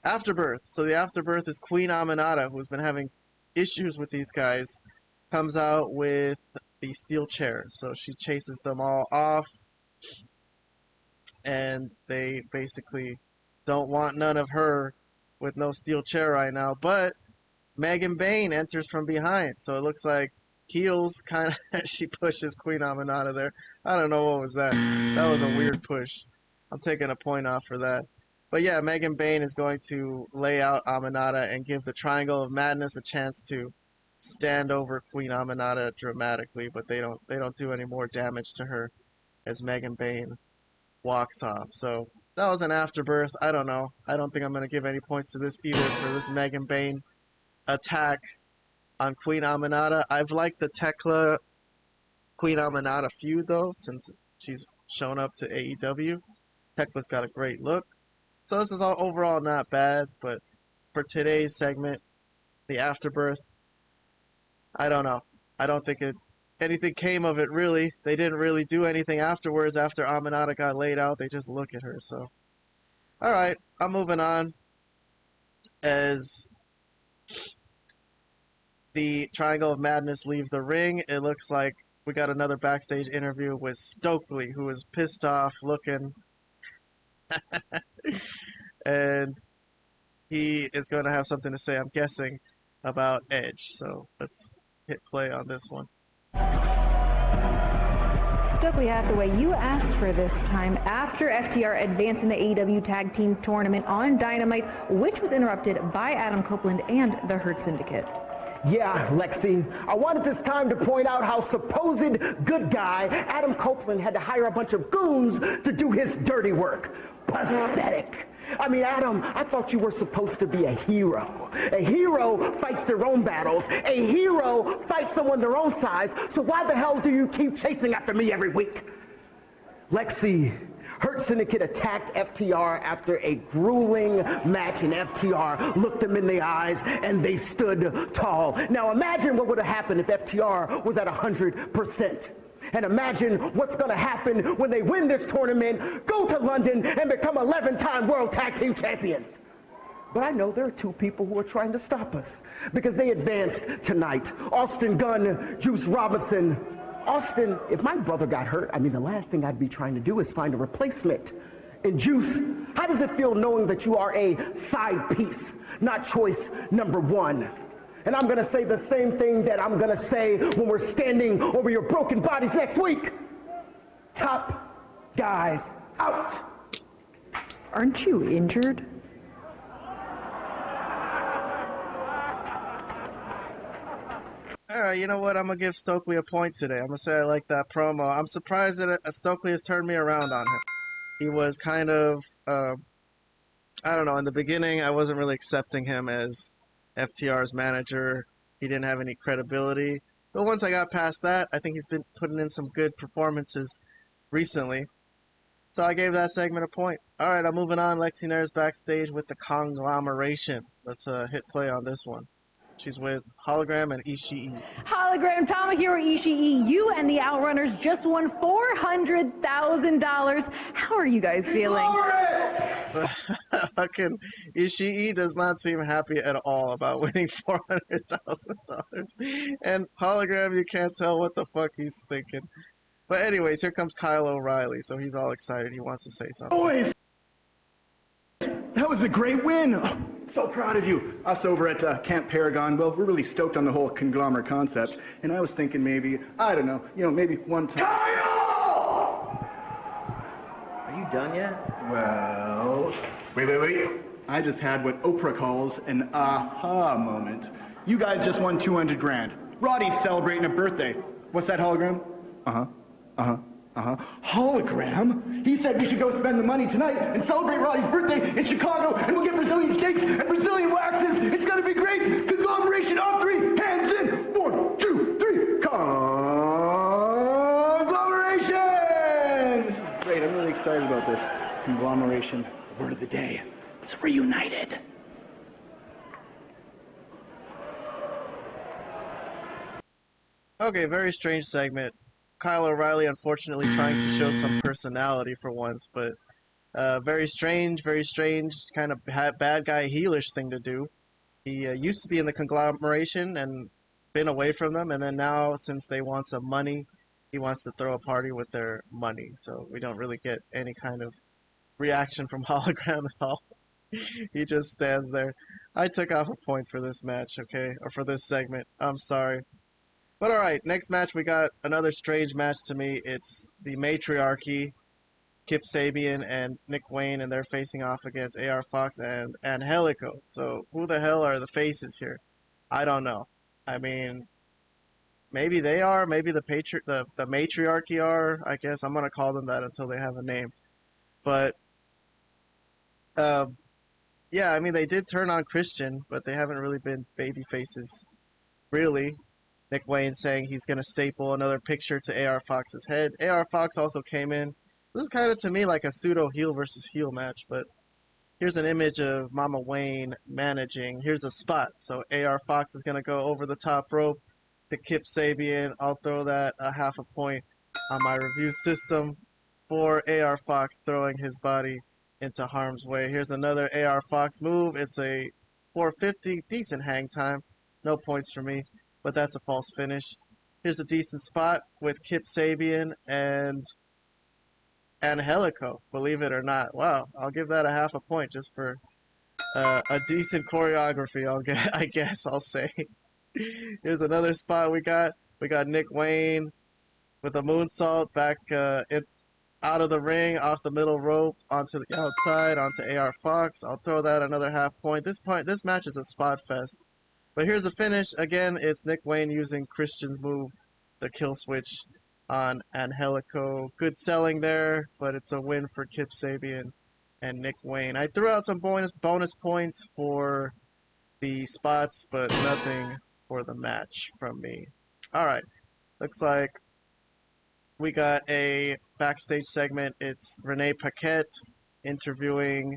Afterbirth. So the Afterbirth is Queen Aminata, who's been having issues with these guys, comes out with the steel chair. So she chases them all off, and they basically don't want none of her with no steel chair right now. But Megan Bayne enters from behind, so it looks like heels kind of as she pushes Queen Aminata there. I don't know what was that. That was a weird push. I'm taking a point off for that. But yeah, Megan Bayne is going to lay out Aminata and give the Triangle of Madness a chance to stand over Queen Aminata dramatically, but they don't do any more damage to her as Megan Bayne walks off. So that was an Afterbirth. I don't know. I don't think I'm going to give any points to this either for this Megan Bayne attack on Queen Aminata. I've liked the Tekla Queen Aminata feud though, since she's shown up to AEW. Tekla's got a great look. So this is all overall not bad, but for today's segment, the Afterbirth, I don't know. I don't think anything came of it really. They didn't really do anything afterwards after Aminata got laid out. They just look at her, so. Alright, I'm moving on. As the Triangle of Madness leave the ring, it looks like we got another backstage interview with Stokely, who is pissed off looking. And he is going to have something to say, I'm guessing, about Edge. So let's hit play on this one. Stokely Hathaway, you asked for this time after FTR advanced in the AEW Tag Team Tournament on Dynamite, which was interrupted by Adam Copeland and the Hurt Syndicate. Yeah, Lexi, I wanted this time to point out how supposed good guy Adam Copeland had to hire a bunch of goons to do his dirty work. Pathetic. I mean, Adam, I thought you were supposed to be a hero. A hero fights their own battles. A hero fights someone their own size. So why the hell do you keep chasing after me every week? Lexi, Hurt Syndicate attacked FTR after a grueling match, and FTR looked them in the eyes, and they stood tall. Now imagine what would have happened if FTR was at 100%. And imagine what's going to happen when they win this tournament, go to London, and become 11-time World Tag Team Champions. But I know there are two people who are trying to stop us because they advanced tonight. Austin Gunn, Juice Robinson. Austin, if my brother got hurt, I mean, the last thing I'd be trying to do is find a replacement. And Juice, how does it feel knowing that you are a side piece, not choice number one? And I'm going to say the same thing that I'm going to say when we're standing over your broken bodies next week. Top guys out. Aren't you injured? You know what? I'm going to give Stokely a point today. I'm going to say I like that promo. I'm surprised that Stokely has turned me around on him. He was kind of, I don't know, in the beginning I wasn't really accepting him as FTR's manager. He didn't have any credibility. But once I got past that, I think he's been putting in some good performances recently. So I gave that segment a point. Alright, I'm moving on. Lexi Nair's backstage with the Conglomeration. Let's hit play on this one. She's with Hologram and Ishii. Hologram Tomohiro Ishii, you and the Outrunners just won $400,000. How are you guys feeling? Fucking Ishii does not seem happy at all about winning $400,000. And Hologram, you can't tell what the fuck he's thinking. But anyways, here comes Kyle O'Reilly, so he's all excited. He wants to say something. Boys! That was a great win! Oh, so proud of you. Us over at Camp Paragon, well, we're really stoked on the whole conglomerate concept. And I was thinking maybe, I don't know, maybe one time... Kyle! Are you done yet? Well... Wait. I just had what Oprah calls an aha moment. You guys just won 200 grand. Roddy's celebrating a birthday. What's that, Hologram? Hologram? He said we should go spend the money tonight and celebrate Roddy's birthday in Chicago, and we'll get Brazilian steaks and Brazilian waxes. It's gonna be great. Conglomeration on three. Hands in. 1, 2, 3. Conglomeration! This is great. I'm really excited about this. Conglomeration. The word of the day. It's reunited. Okay, very strange segment. Kyle O'Reilly, unfortunately, trying to show some personality for once, but very strange, kind of bad guy heelish thing to do. He used to be in the conglomeration and been away from them, and then now, since they want some money, he wants to throw a party with their money. So we don't really get any kind of reaction from Hologram at all. He just stands there. I took off a point for this match, okay, or for this segment. I'm sorry. But alright, next match we got another strange match to me. It's the Matriarchy, Kip Sabian and Nick Wayne, and they're facing off against AR Fox and Angelico. So who the hell are the faces here? I don't know. I mean, maybe they are, maybe the Matriarchy are. I guess I'm going to call them that until they have a name. But, yeah, I mean, they did turn on Christian, but they haven't really been baby faces, really. Nick Wayne saying he's going to staple another picture to AR Fox's head. AR Fox also came in. This is kind of, to me, like a pseudo heel versus heel match, but here's an image of Mama Wayne managing. Here's a spot. So AR Fox is going to go over the top rope to Kip Sabian. I'll throw that a half a point on my review system for AR Fox throwing his body into harm's way. Here's another AR Fox move. It's a 450, decent hang time. No points for me. But that's a false finish. Here's a decent spot with Kip Sabian and Angelico, believe it or not. Wow, I'll give that a half a point just for a decent choreography, I guess I'll say. Here's another spot we got. We got Nick Wayne with a moonsault back out of the ring, off the middle rope, onto the outside, onto AR Fox. I'll throw that another half point. This match is a spot fest. But here's the finish. Again, it's Nick Wayne using Christian's move, the kill switch on Angelico. Good selling there, but it's a win for Kip Sabian and Nick Wayne. I threw out some bonus points for the spots, but nothing for the match from me. Alright, looks like we got a backstage segment. It's Renee Paquette interviewing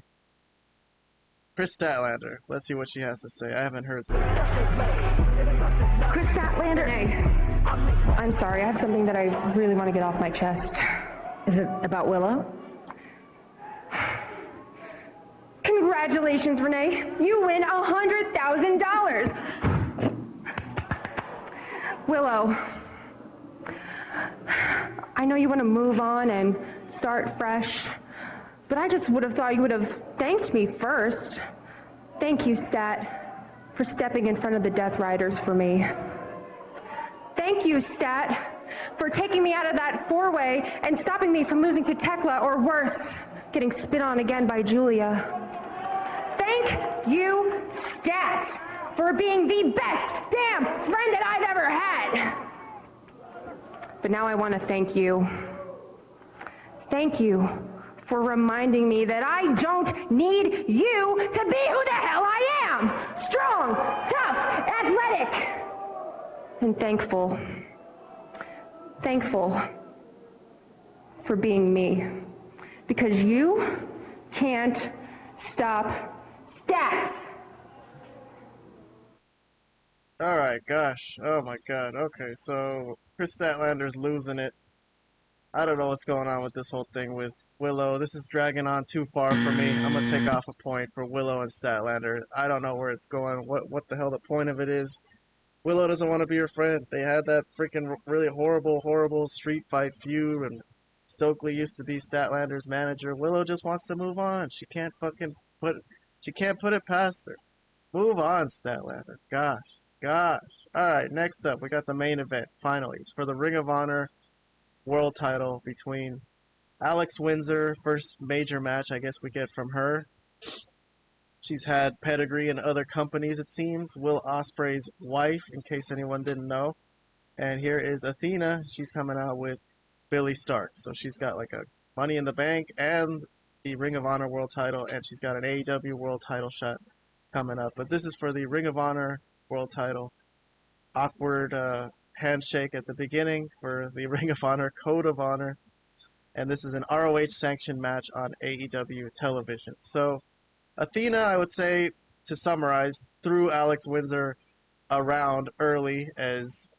Chris Statlander. Let's see what she has to say. I haven't heard this. Chris Statlander. Hey, I'm sorry. I have something that I really want to get off my chest. Is it about Willow? Congratulations, Renee. You win $100,000. Willow, I know you want to move on and start fresh, but I just would have thought you would have thanked me first. Thank you, Stat, for stepping in front of the Death Riders for me. Thank you, Stat, for taking me out of that four-way and stopping me from losing to Tekla, or worse, getting spit on again by Julia. Thank you, Stat, for being the best damn friend that I've ever had. But now I want to thank you. Thank you for reminding me that I don't need you to be who the hell I am. Strong, tough, athletic, and thankful. Thankful for being me. Because you can't stop Stat. All right, gosh. Oh my God. Okay, so Chris Statlander's losing it. I don't know what's going on with this whole thing with Willow. This is dragging on too far for me. I'm gonna take off a point for Willow and Statlander. I don't know where it's going. What the hell the point of it is? Willow doesn't want to be your friend. They had that freaking really horrible street fight feud, and Stokely used to be Statlander's manager. Willow just wants to move on. She can't put it past her. Move on, Statlander. Gosh. All right, next up, we got the main event. Finally, it's for the Ring of Honor World Title between Alex Windsor, first major match I guess we get from her. She's had pedigree in other companies, it seems. Will Ospreay's wife, in case anyone didn't know. And here is Athena. She's coming out with Billy Starks. So she's got like a Money in the Bank and the Ring of Honor World Title, and she's got an AEW World Title shot coming up. But this is for the Ring of Honor World Title. Awkward handshake at the beginning for the Ring of Honor Code of Honor. And this is an ROH sanctioned match on AEW television. So Athena, I would say, to summarize, threw Alex Windsor around early as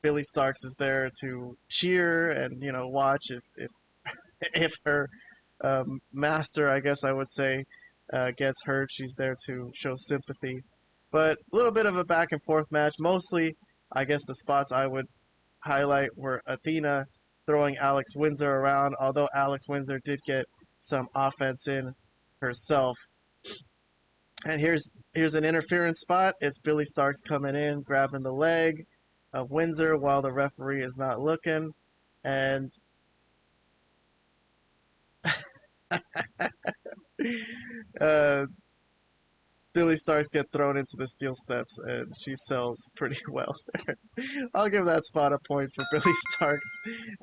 Billy Starks is there to cheer and, you know, watch if her master, I guess I would say, gets hurt. She's there to show sympathy. But a little bit of a back and forth match. Mostly, I guess the spots I would highlight were Athena throwing Alex Windsor around, although Alex Windsor did get some offense in herself. And here's an interference spot. It's Billy Starks coming in, grabbing the leg of Windsor while the referee is not looking. And Billy Starks get thrown into the steel steps, and she sells pretty well there. I'll give that spot a point for Billy Starks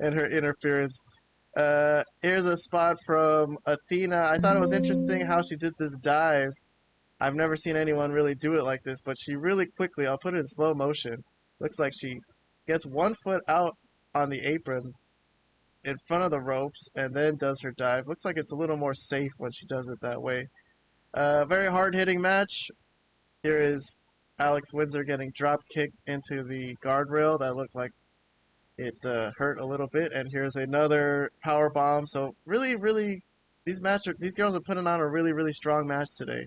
and her interference. Here's a spot from Athena. I thought it was interesting how she did this dive. I've never seen anyone really do it like this, but she really quickly, I'll put it in slow motion, looks like she gets one foot out on the apron in front of the ropes and then does her dive. Looks like it's a little more safe when she does it that way. Very hard-hitting match. Here is Alex Windsor getting drop-kicked into the guardrail. That looked like it hurt a little bit. And here's another power bomb. So really, these girls are putting on a really strong match today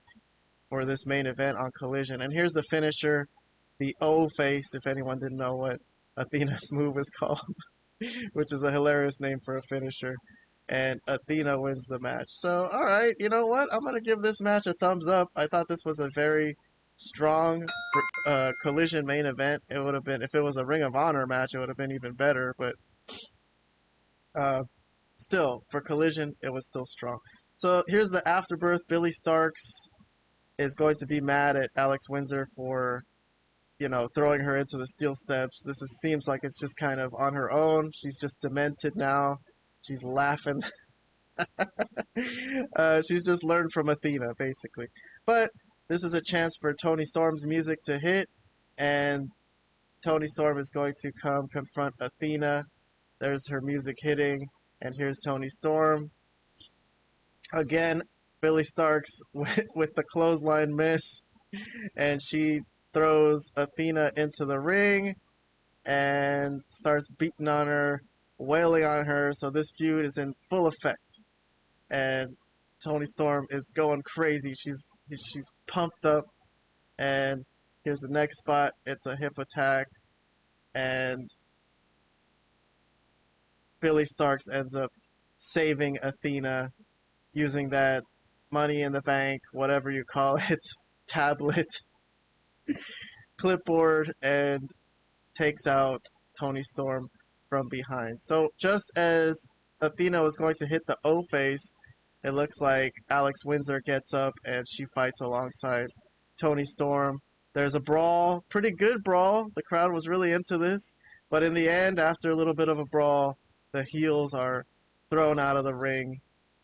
for this main event on Collision. And here's the finisher, the O face, if anyone didn't know what Athena's move is called, which is a hilarious name for a finisher. And Athena wins the match. So, all right, you know what? I'm going to give this match a thumbs up. I thought this was a very strong Collision main event. It would have been, if it was a Ring of Honor match, it would have been even better. But still, for Collision, it was still strong. So here's the afterbirth. Billy Starks is going to be mad at Alex Windsor for, you know, throwing her into the steel steps. Seems like it's just kind of on her own. She's just demented now. She's laughing. She's just learned from Athena, basically. But this is a chance for Toni Storm's music to hit, and Toni Storm is going to come confront Athena. There's her music hitting, and here's Toni Storm. Again, Billy Starks with the clothesline miss, and she throws Athena into the ring and starts beating on her, wailing on her. So this feud is in full effect, and Toni Storm is going crazy. She's pumped up, and here's the next spot. It's a hip attack, and Billy Starks ends up saving Athena using that Money in the Bank, whatever you call it, tablet, clipboard, and takes out Toni Storm from behind. So just as Athena was going to hit the O face, it looks like Alex Windsor gets up and she fights alongside Toni Storm. There's a brawl, pretty good brawl. The crowd was really into this. But in the end, after a little bit of a brawl, the heels are thrown out of the ring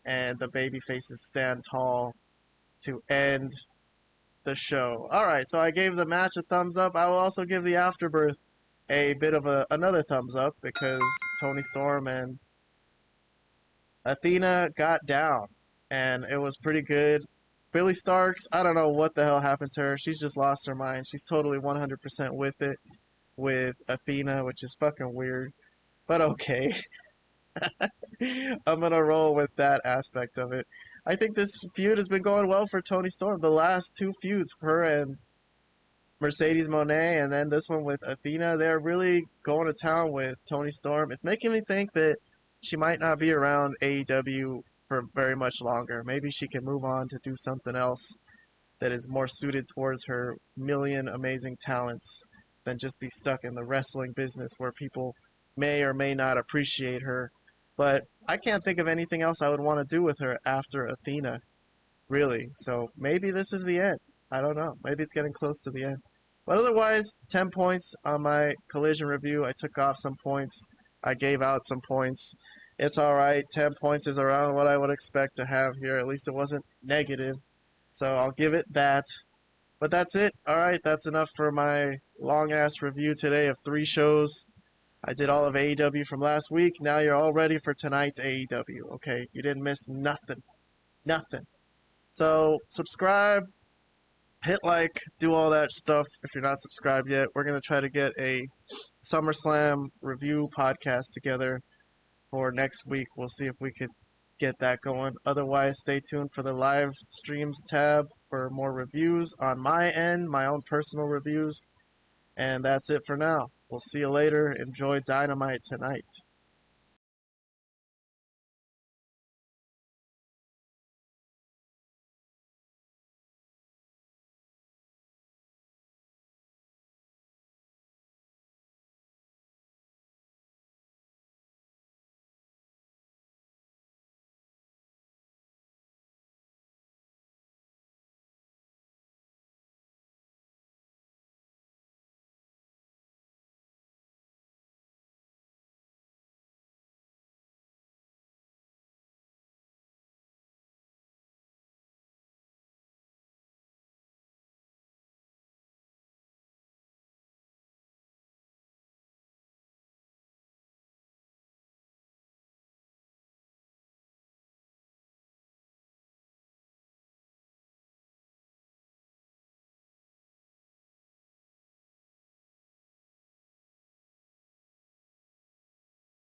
and the baby faces stand tall to end the show. All right, so I gave the match a thumbs up. I will also give the afterbirth a bit of another thumbs up because Toni Storm and Athena got down, and it was pretty good. Billy Starks, I don't know what the hell happened to her. She's just lost her mind. She's totally 100% with it, with Athena, which is fucking weird. But okay. I'm gonna roll with that aspect of it. I think this feud has been going well for Toni Storm. The last two feuds, her and Mercedes Moné, and then this one with Athena, they're really going to town with Toni Storm. It's making me think that she might not be around AEW for very much longer. Maybe she can move on to do something else that is more suited towards her million amazing talents than just be stuck in the wrestling business where people may or may not appreciate her. But I can't think of anything else I would want to do with her after Athena, really. So maybe this is the end. I don't know. Maybe it's getting close to the end. But otherwise, 10 points on my Collision review. I took off some points. I gave out some points. It's alright. 10 points is around what I would expect to have here. At least it wasn't negative. So I'll give it that. But that's it. Alright, that's enough for my long-ass review today of 3 shows. I did all of AEW from last week. Now you're all ready for tonight's AEW. Okay, you didn't miss nothing. Nothing. So, subscribe. Hit like, do all that stuff if you're not subscribed yet. We're going to try to get a SummerSlam review podcast together for next week. We'll see if we could get that going. Otherwise, stay tuned for the live streams tab for more reviews on my end, my own personal reviews. And that's it for now. We'll see you later. Enjoy Dynamite tonight.